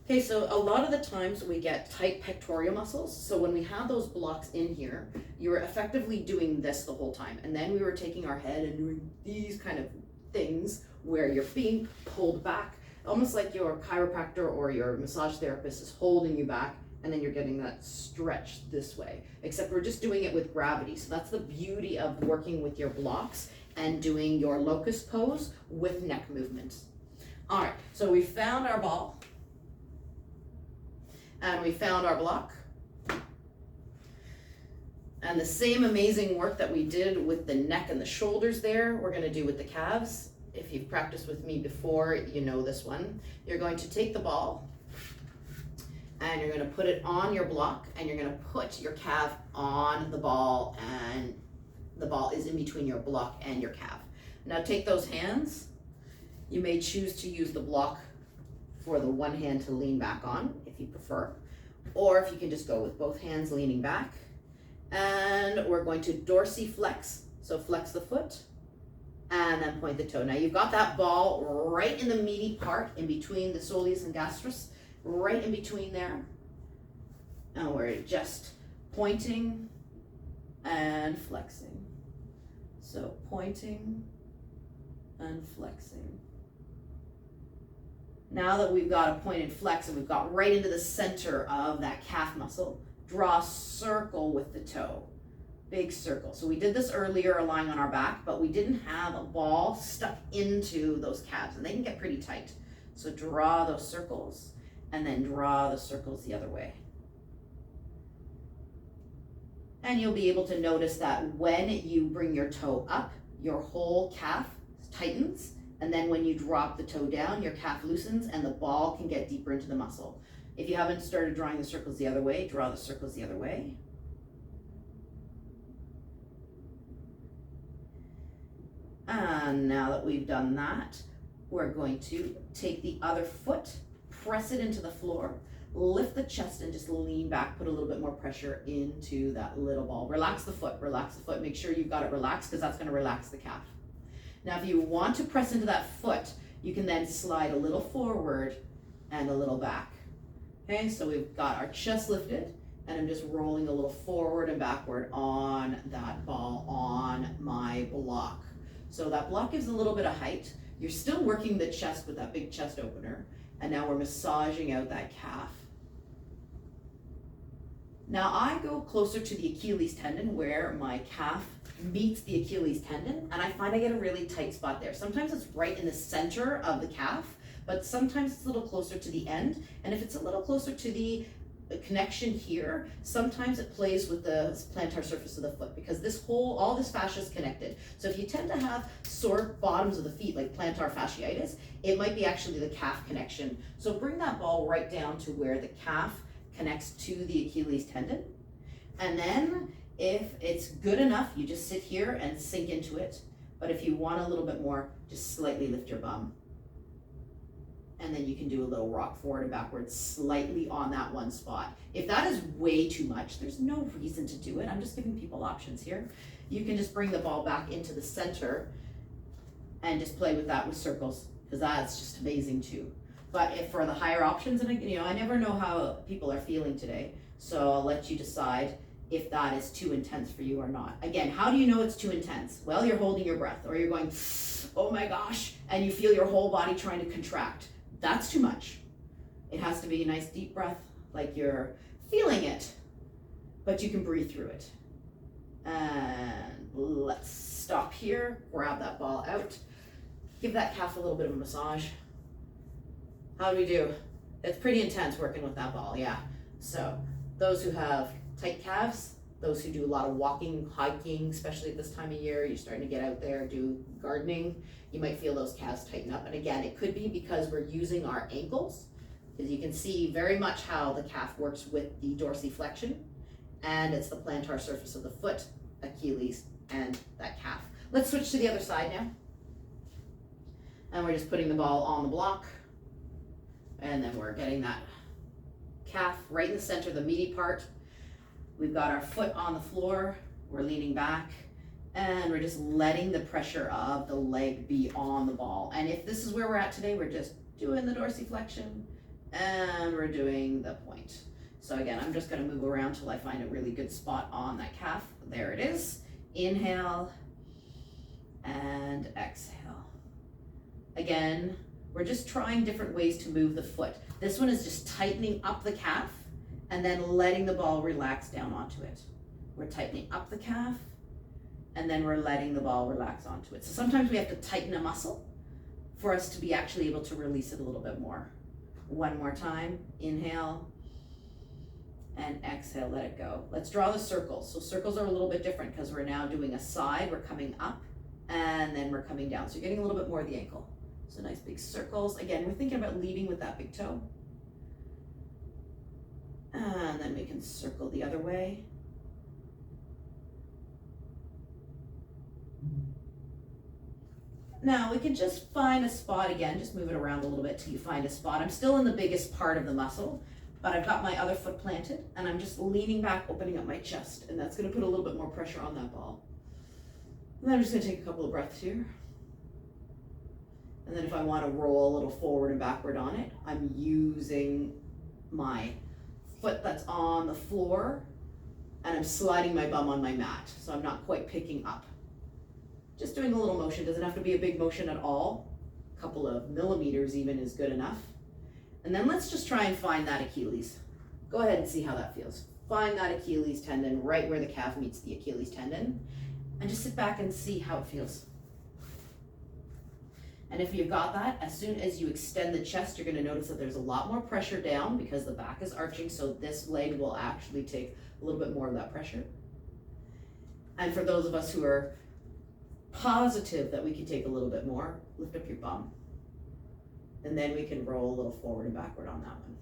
Speaker 1: Okay, so a lot of the times we get tight pectoral muscles. So when we have those blocks in here, you were effectively doing this the whole time. And then we were taking our head and doing these kind of things where you're being pulled back, almost like your chiropractor or your massage therapist is holding you back, and then you're getting that stretch this way. Except we're just doing it with gravity. So that's the beauty of working with your blocks and doing your locust pose with neck movements. All right, so we found our ball and we found our block. And the same amazing work that we did with the neck and the shoulders there, we're gonna do with the calves. If you've practiced with me before, you know this one. You're going to take the ball and you're gonna put it on your block, and you're gonna put your calf on the ball, and the ball is in between your block and your calf. Now take those hands. You may choose to use the block for the one hand to lean back on, if you prefer, or if you can just go with both hands leaning back. And we're going to dorsiflex, so flex the foot, and then point the toe. Now you've got that ball right in the meaty part, in between the soleus and gastrus, right in between there. And we're just pointing and flexing. So pointing and flexing. Now that we've got a pointed flex and we've got right into the center of that calf muscle, draw a circle with the toe, big circle. So we did this earlier lying on our back, but we didn't have a ball stuck into those calves, and they can get pretty tight. So draw those circles and then draw the circles the other way. And you'll be able to notice that when you bring your toe up, your whole calf tightens. And then when you drop the toe down, your calf loosens and the ball can get deeper into the muscle. If you haven't started drawing the circles the other way, draw the circles the other way. And now that we've done that, we're going to take the other foot, press it into the floor, lift the chest and just lean back, put a little bit more pressure into that little ball. Relax the foot, make sure you've got it relaxed because that's gonna relax the calf. Now if you want to press into that foot, you can then slide a little forward and a little back. Okay, so we've got our chest lifted and I'm just rolling a little forward and backward on that ball on my block. So that block gives a little bit of height. You're still working the chest with that big chest opener, and now we're massaging out that calf. Now I go closer to the Achilles tendon where my calf meets the Achilles tendon, and I find I get a really tight spot there. Sometimes it's right in the center of the calf, but sometimes it's a little closer to the end, and if it's a little closer to the connection here, sometimes it plays with the plantar surface of the foot because all this fascia is connected. So if you tend to have sore bottoms of the feet like plantar fasciitis, it might be actually the calf connection. So bring that ball right down to where the calf connects to the Achilles tendon. And then if it's good enough, you just sit here and sink into it. But if you want a little bit more, just slightly lift your bum. And then you can do a little rock forward and backwards slightly on that one spot. If that is way too much, there's no reason to do it. I'm just giving people options here. You can just bring the ball back into the center and just play with that with circles because that's just amazing too. But if for the higher options, and I never know how people are feeling today, so I'll let you decide if that is too intense for you or not. Again, how do you know it's too intense? Well, you're holding your breath or you're going, oh my gosh, and you feel your whole body trying to contract. That's too much. It has to be a nice deep breath, like you're feeling it, but you can breathe through it. And let's stop here, grab that ball out, give that calf a little bit of a massage. How do we do? It's pretty intense working with that ball, yeah. So those who have tight calves, those who do a lot of walking, hiking, especially at this time of year, you're starting to get out there, do gardening, you might feel those calves tighten up. And again, it could be because we're using our ankles, because you can see very much how the calf works with the dorsiflexion, and it's the plantar surface of the foot, Achilles, and that calf. Let's switch to the other side now. And we're just putting the ball on the block, and then we're getting that calf right in the center, the meaty part. We've got our foot on the floor, we're leaning back, and we're just letting the pressure of the leg be on the ball. And if this is where we're at today, we're just doing the dorsiflexion and we're doing the point. So again, I'm just gonna move around till I find a really good spot on that calf. There it is. Inhale and exhale. Again, we're just trying different ways to move the foot. This one is just tightening up the calf and then letting the ball relax down onto it. We're tightening up the calf and then we're letting the ball relax onto it. So sometimes we have to tighten a muscle for us to be actually able to release it a little bit more. One more time, inhale and exhale, let it go. Let's draw the circles. So circles are a little bit different because we're now doing a side, we're coming up and then we're coming down. So you're getting a little bit more of the ankle. So nice big circles. Again, we're thinking about leading with that big toe. And then we can circle the other way. Now we can just find a spot again, just move it around a little bit till you find a spot. I'm still in the biggest part of the muscle, but I've got my other foot planted and I'm just leaning back, opening up my chest, and that's gonna put a little bit more pressure on that ball. And then I'm just gonna take a couple of breaths here. And then if I wanna roll a little forward and backward on it, I'm using my foot that's on the floor and I'm sliding my bum on my mat, so I'm not quite picking up. Just doing a little motion, doesn't have to be a big motion at all. A couple of millimeters even is good enough. And then let's just try and find that Achilles. Go ahead and see how that feels. Find that Achilles tendon right where the calf meets the Achilles tendon, and just sit back and see how it feels. And if you've got that, as soon as you extend the chest, you're gonna notice that there's a lot more pressure down because the back is arching, so this leg will actually take a little bit more of that pressure. And for those of us who are positive that we can take a little bit more, lift up your bum. And then we can roll a little forward and backward on that one.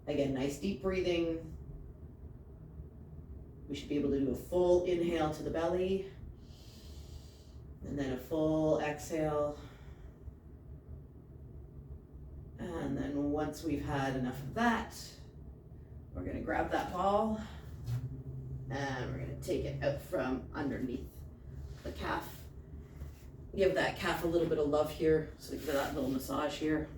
Speaker 1: Again, nice deep breathing. We should be able to do a full inhale to the belly, and then a full exhale. And then once we've had enough of that, we're gonna grab that ball and we're gonna take it out from underneath the calf. Give that calf a little bit of love here, so we give that little massage here.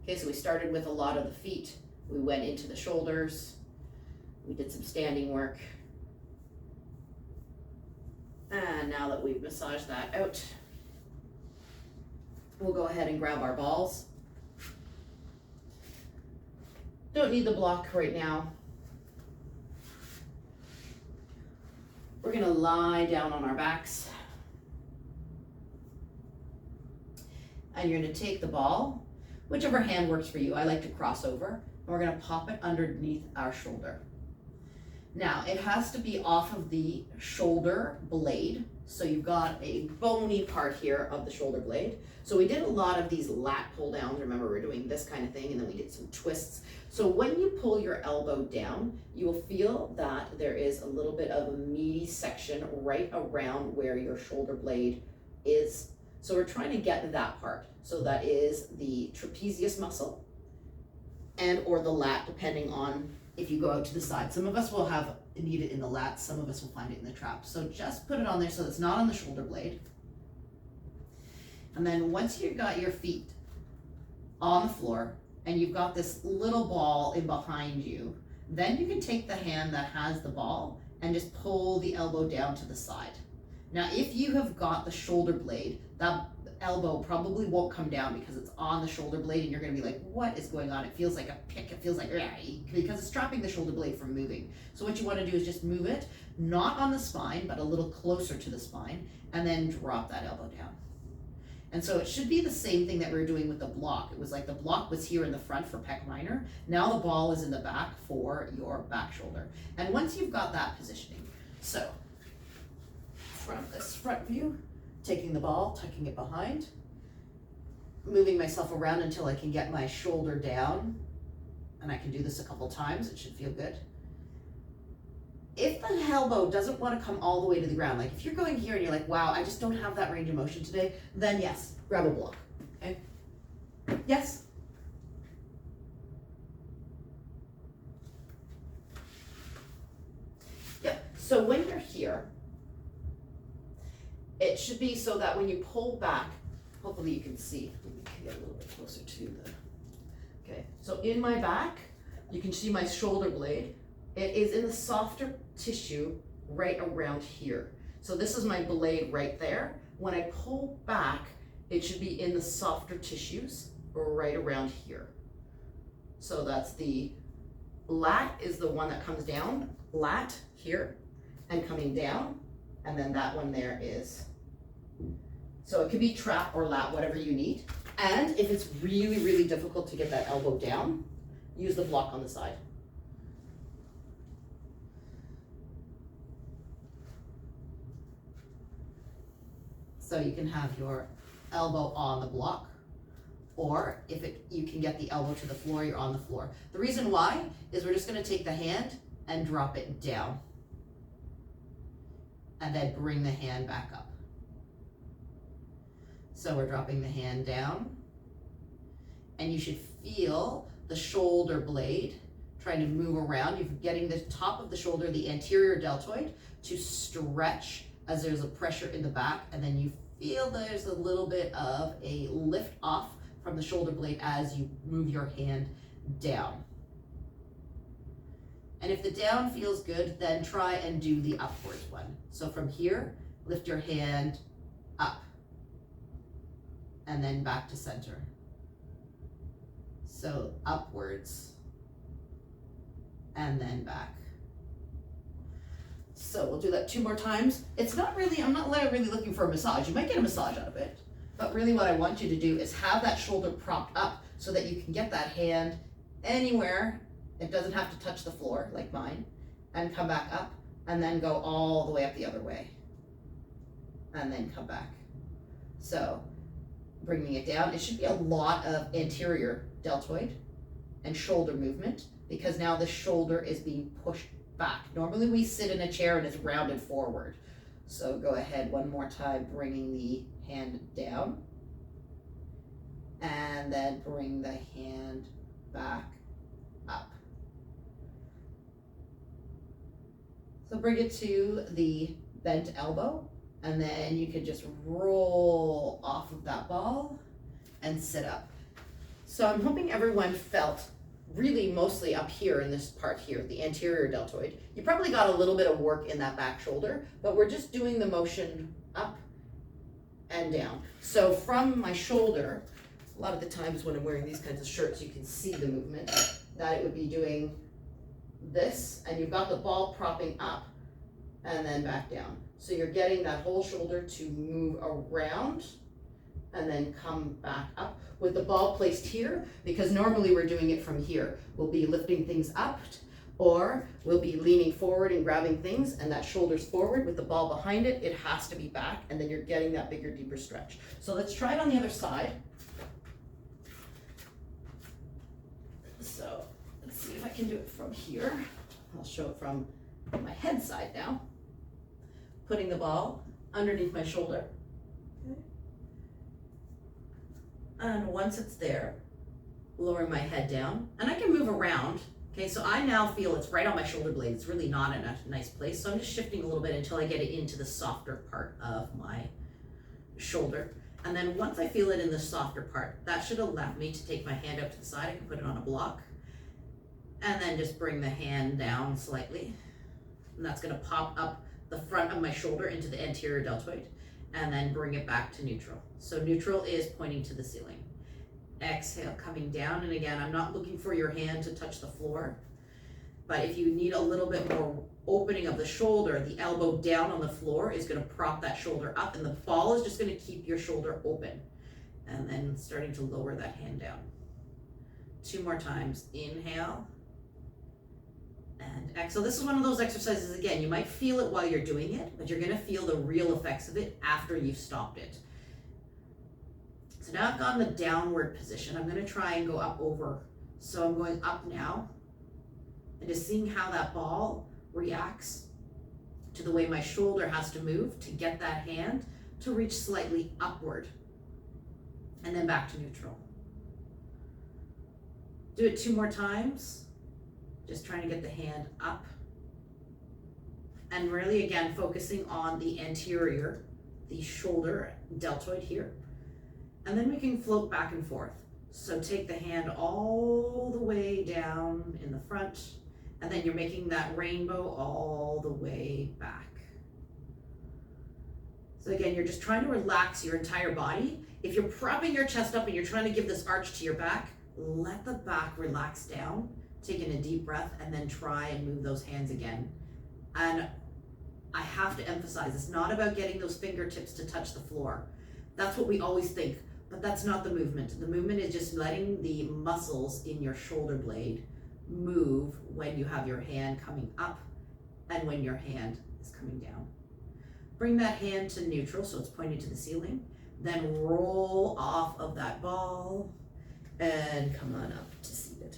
Speaker 1: Okay, so we started with a lot of the feet. We went into the shoulders. We did some standing work. And now that we've massaged that out, we'll go ahead and grab our balls. Don't need the block right now. We're gonna lie down on our backs. And you're gonna take the ball, whichever hand works for you. I like to cross over, and we're gonna pop it underneath our shoulder. Now, it has to be off of the shoulder blade. So you've got a bony part here of the shoulder blade. So we did a lot of these lat pull downs. Remember, we're doing this kind of thing, and then we did some twists. So when you pull your elbow down, you will feel that there is a little bit of a meaty section right around where your shoulder blade is. So we're trying to get that part. So that is the trapezius muscle and or the lat, depending on if you go out to the side. Some of us will need it in the lats, some of us will find it in the trap. So just put it on there so it's not on the shoulder blade. And then once you've got your feet on the floor and you've got this little ball in behind you, then you can take the hand that has the ball and just pull the elbow down to the side. Now, if you have got the shoulder blade, that elbow probably won't come down because it's on the shoulder blade and you're going to be like, what is going on? It feels like a pick. It feels like, because it's stopping the shoulder blade from moving. So what you want to do is just move it, not on the spine, but a little closer to the spine, and then drop that elbow down. And so it should be the same thing that we were doing with the block. It was like the block was here in the front for pec minor. Now the ball is in the back for your back shoulder. And once you've got that positioning, so from this front view, taking the ball, tucking it behind, moving myself around until I can get my shoulder down, and I can do this a couple times, it should feel good. If the elbow doesn't want to come all the way to the ground, like if you're going here and you're like, wow, I just don't have that range of motion today, then yes, grab a block, okay? Yes? Yep, so when you're here, it should be so that when you pull back, hopefully you can see. Let me get a little bit closer to the, okay. So in my back, you can see my shoulder blade. It is in the softer tissue right around here. So this is my blade right there. When I pull back, it should be in the softer tissues right around here. So that's the lat is the one that comes down, lat here, and coming down. And then that one there is, so it could be trap or lat, whatever you need. And if it's really, really difficult to get that elbow down, use the block on the side. So you can have your elbow on the block, or if you can get the elbow to the floor, you're on the floor. The reason why is we're just gonna take the hand and drop it down. And then bring the hand back up. So we're dropping the hand down, and you should feel the shoulder blade trying to move around. You're getting the top of the shoulder, the anterior deltoid, to stretch as there's a pressure in the back, and then you feel there's a little bit of a lift off from the shoulder blade as you move your hand down. And if the down feels good, then try and do the upwards one. So from here, lift your hand up and then back to center. So upwards and then back. So we'll do that 2 more times. It's not really, I'm not really looking for a massage. You might get a massage out of it, but really what I want you to do is have that shoulder propped up so that you can get that hand anywhere It doesn't have to touch the floor like mine, and come back up, and then go all the way up the other way, and then come back. So bringing it down, it should be a lot of anterior deltoid and shoulder movement, because now the shoulder is being pushed back. Normally we sit in a chair and it's rounded forward. So go ahead one more time, bringing the hand down, and then bring the hand back up. So bring it to the bent elbow, and then you can just roll off of that ball and sit up. So I'm hoping everyone felt really mostly up here in this part here, the anterior deltoid. You probably got a little bit of work in that back shoulder, but we're just doing the motion up and down. So from my shoulder, a lot of the times when I'm wearing these kinds of shirts, you can see the movement, that it would be doing this, and you've got the ball propping up and then back down. So you're getting that whole shoulder to move around and then come back up with the ball placed here, because normally we're doing it from here. We'll be lifting things up, or we'll be leaning forward and grabbing things, and that shoulder's forward with the ball behind it. It has to be back, and then you're getting that bigger, deeper stretch. So let's try it on the other side. So let's see if I can do it from here. I'll show it from my head side now. Putting the ball underneath my shoulder. Okay. And once it's there, lowering my head down, and I can move around. Okay, so I now feel it's right on my shoulder blade. It's really not in a nice place. So I'm just shifting a little bit until I get it into the softer part of my shoulder. And then once I feel it in the softer part, that should allow me to take my hand up to the side. I can put it on a block, and then just bring the hand down slightly. And that's gonna pop up the front of my shoulder into the anterior deltoid, and then bring it back to neutral. So neutral is pointing to the ceiling. Exhale, coming down, and again, I'm not looking for your hand to touch the floor, but if you need a little bit more opening of the shoulder, the elbow down on the floor is gonna prop that shoulder up, and the ball is just gonna keep your shoulder open. And then starting to lower that hand down. 2 more times, inhale, and exhale. This is one of those exercises, again, you might feel it while you're doing it, but you're gonna feel the real effects of it after you've stopped it. So now I've got in the downward position. I'm gonna try and go up over. So I'm going up now, and just seeing how that ball reacts to the way my shoulder has to move to get that hand to reach slightly upward, and then back to neutral. Do it 2 more times. Just trying to get the hand up, and really again focusing on the anterior, the shoulder deltoid here, and then we can float back and forth. So take the hand all the way down in the front, and then you're making that rainbow all the way back. So again, you're just trying to relax your entire body. If you're propping your chest up and you're trying to give this arch to your back, let the back relax down. Taking a deep breath, and then try and move those hands again. And I have to emphasize, it's not about getting those fingertips to touch the floor. That's what we always think, but that's not the movement. The movement is just letting the muscles in your shoulder blade move when you have your hand coming up and when your hand is coming down. Bring that hand to neutral, so it's pointing to the ceiling. Then roll off of that ball and come on up to seated.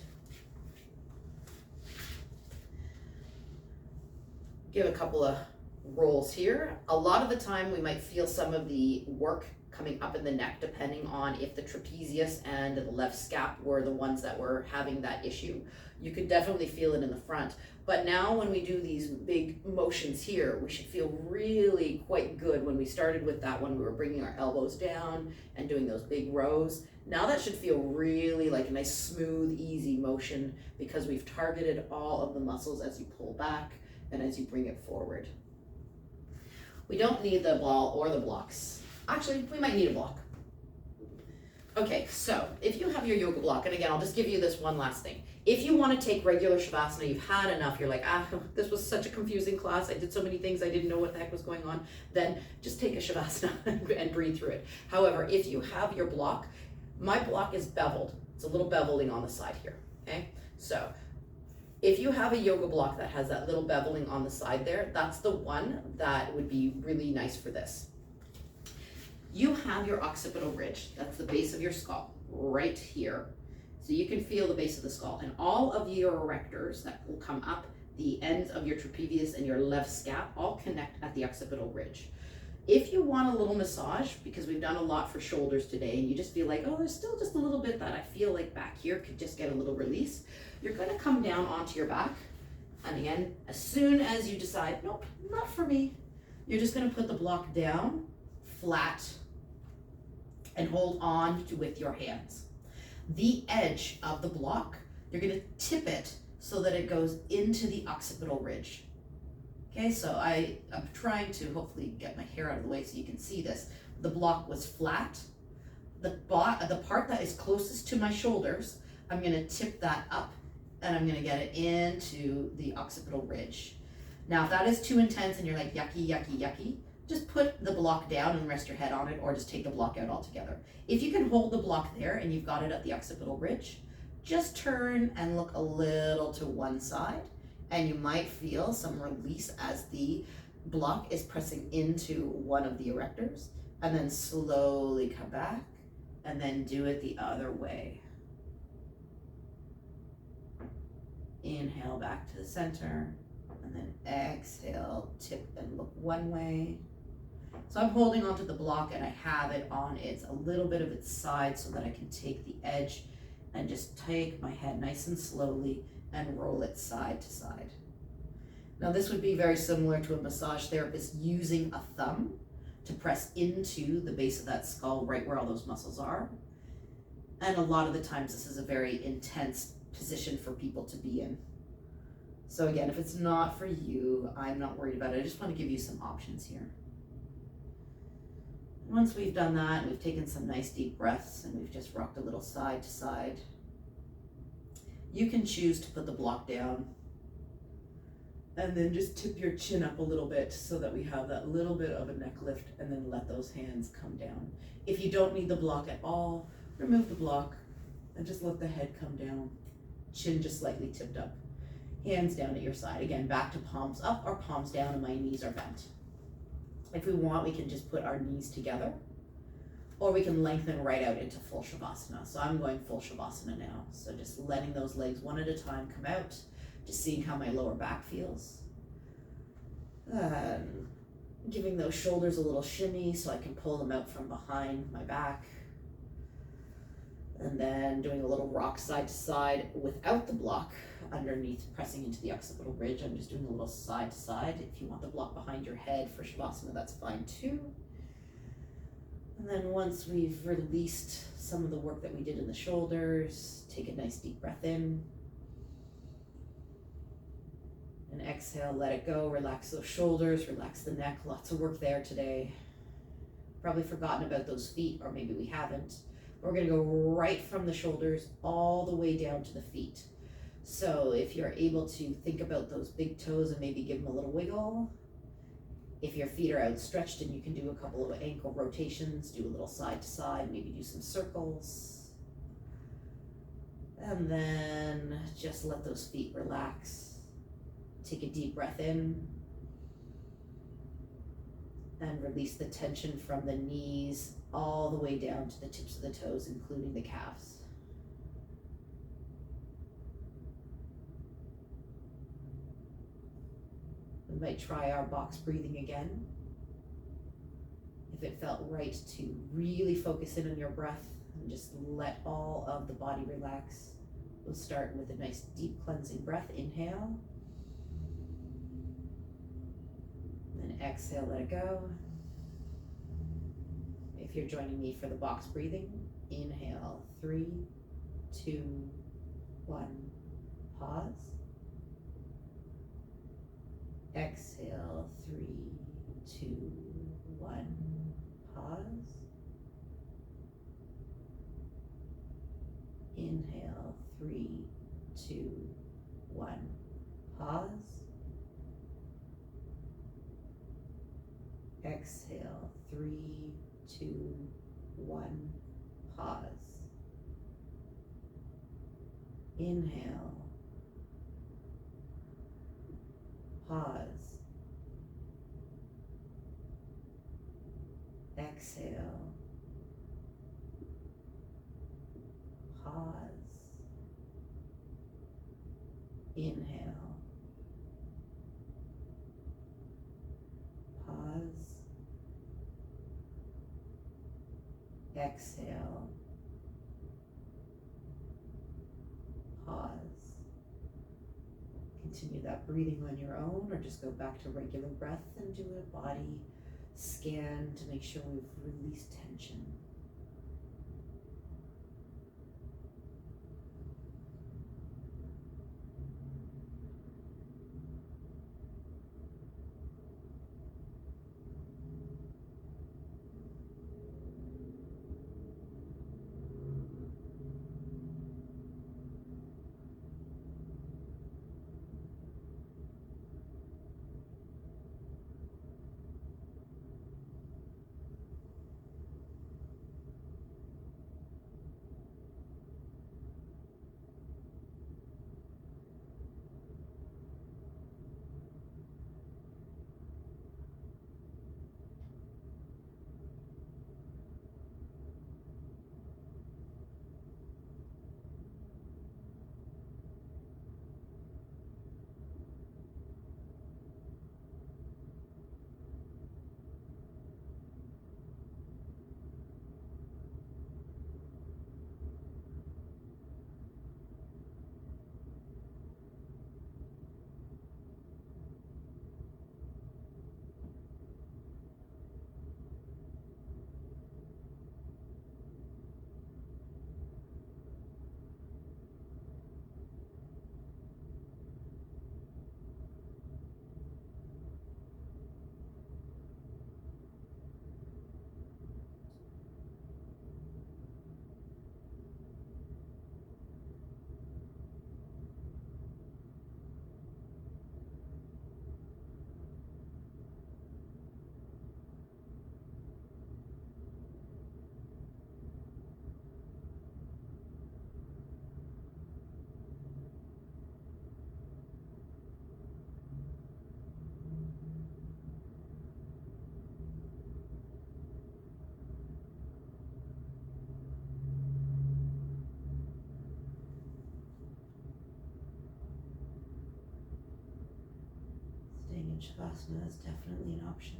Speaker 1: Give a couple of rolls here. A lot of the time we might feel some of the work coming up in the neck, depending on if the trapezius and the left scap were the ones that were having that issue. You could definitely feel it in the front. But now when we do these big motions here, we should feel really quite good. When we started with that one, we were bringing our elbows down and doing those big rows. Now that should feel really like a nice, smooth, easy motion, because we've targeted all of the muscles as you pull back and as you bring it forward. We don't need the ball or the blocks. Actually, we might need a block. Okay, so if you have your yoga block, and again, I'll just give you this one last thing. If you want to take regular Shavasana, you've had enough, you're like, this was such a confusing class, I did so many things, I didn't know what the heck was going on, then just take a Shavasana and breathe through it. However, if you have your block, my block is beveled. It's a little beveling on the side here, okay? So If you have a yoga block that has that little beveling on the side there, that's the one that would be really nice for this. You have your occipital ridge, that's the base of your skull, right here. So you can feel the base of the skull, and all of your erectors that will come up, the ends of your trapezius and your left scap all connect at the occipital ridge. If you want a little massage, because we've done a lot for shoulders today, and you just feel like, oh, there's still just a little bit that I feel like back here could just get a little release, you're gonna come down onto your back. And again, as soon as you decide, nope, not for me, you're just gonna put the block down, flat, and hold on to with your hands. The edge of the block, you're gonna tip it so that it goes into the occipital ridge. Okay, so I'm trying to hopefully get my hair out of the way so you can see this. The block was flat. The part that is closest to my shoulders, I'm gonna tip that up and I'm gonna get it into the occipital ridge. Now, if that is too intense and you're like, yucky, yucky, yucky, just put the block down and rest your head on it, or just take the block out altogether. If you can hold the block there and you've got it at the occipital ridge, just turn and look a little to one side, and you might feel some release as the block is pressing into one of the erectors, and then slowly come back, and then do it the other way. Inhale back to the center, and then exhale, tip and look one way. So I'm holding onto the block and I have it on a little bit of its side so that I can take the edge and just take my head nice and slowly and roll it side to side. Now this would be very similar to a massage therapist using a thumb to press into the base of that skull, right where all those muscles are. And a lot of the times this is a very intense position for people to be in. So again, if it's not for you, I'm not worried about it. I just want to give you some options here. Once we've done that, we've taken some nice deep breaths and we've just rocked a little side to side, you can choose to put the block down and then just tip your chin up a little bit so that we have that little bit of a neck lift, and then let those hands come down. If you don't need the block at all, remove the block and just let the head come down, chin just slightly tipped up, hands down at your side. Again, back to palms up or palms down, and my knees are bent. If we want, we can just put our knees together, or we can lengthen right out into full Shavasana. So I'm going full Shavasana now. So just letting those legs one at a time come out, just seeing how my lower back feels. Giving those shoulders a little shimmy so I can pull them out from behind my back. And then doing a little rock side to side without the block underneath, pressing into the occipital ridge. I'm just doing a little side to side. If you want the block behind your head for Shavasana, that's fine too. And then once we've released some of the work that we did in the shoulders, take a nice deep breath in. And exhale, let it go, relax those shoulders, relax the neck. Lots of work there today. Probably forgotten about those feet, or maybe we haven't. We're gonna go right from the shoulders all the way down to the feet. So if you're able to think about those big toes and maybe give them a little wiggle. If your feet are outstretched and you can do a couple of ankle rotations, do a little side to side, maybe do some circles. And then just let those feet relax. Take a deep breath in. And release the tension from the knees all the way down to the tips of the toes, including the calves. We might try our box breathing again. If it felt right to really focus in on your breath and just let all of the body relax. We'll start with a nice deep cleansing breath. Inhale. And then exhale, let it go. If you're joining me for the box breathing, inhale, 3, 2, 1, pause. Exhale, 3, 2, 1, pause. Inhale, 3, 2, 1, pause. Exhale, 3, 2, 1, pause. Inhale, Pause. Exhale. Pause. Inhale. Pause. Exhale. Pause. Continue that breathing on your own, or just go back to regular breath and do a body scan to make sure we've released tension. Staying in Shavasana is definitely an option.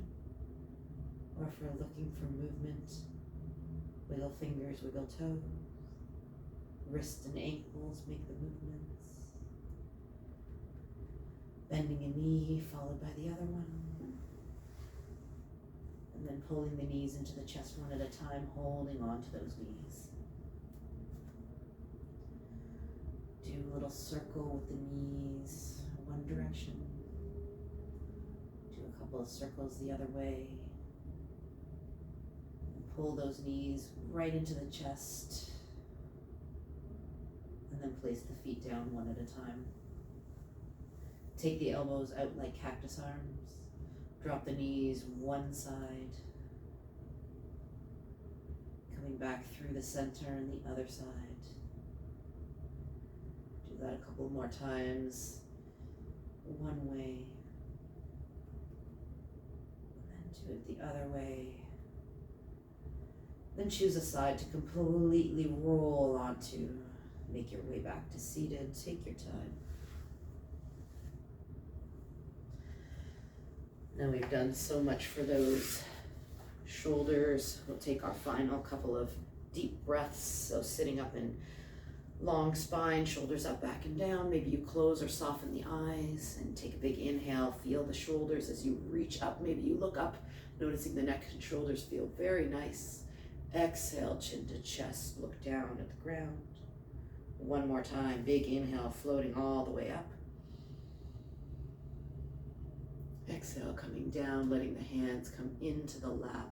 Speaker 1: Or if we're looking for movement, wiggle fingers, wiggle toes. Wrists and ankles make the movements. Bending a knee followed by the other one. And then pulling the knees into the chest one at a time, holding on to those knees. Do a little circle with the knees, one direction. Do a couple of circles the other way. And pull those knees right into the chest. And then place the feet down one at a time. Take the elbows out like cactus arms. Drop the knees one side. Coming back through the center and the other side. Do that a couple more times. One way. And then do it the other way. Then choose a side to completely roll onto. Make your way back to seated. Take your time. Now we've done so much for those shoulders. We'll take our final couple of deep breaths. So sitting up in long spine, shoulders up, back and down. Maybe you close or soften the eyes and take a big inhale. Feel the shoulders as you reach up. Maybe you look up, noticing the neck and shoulders feel very nice. Exhale, chin to chest. Look down at the ground. One more time, big inhale, floating all the way up. Exhale, coming down, letting the hands come into the lap,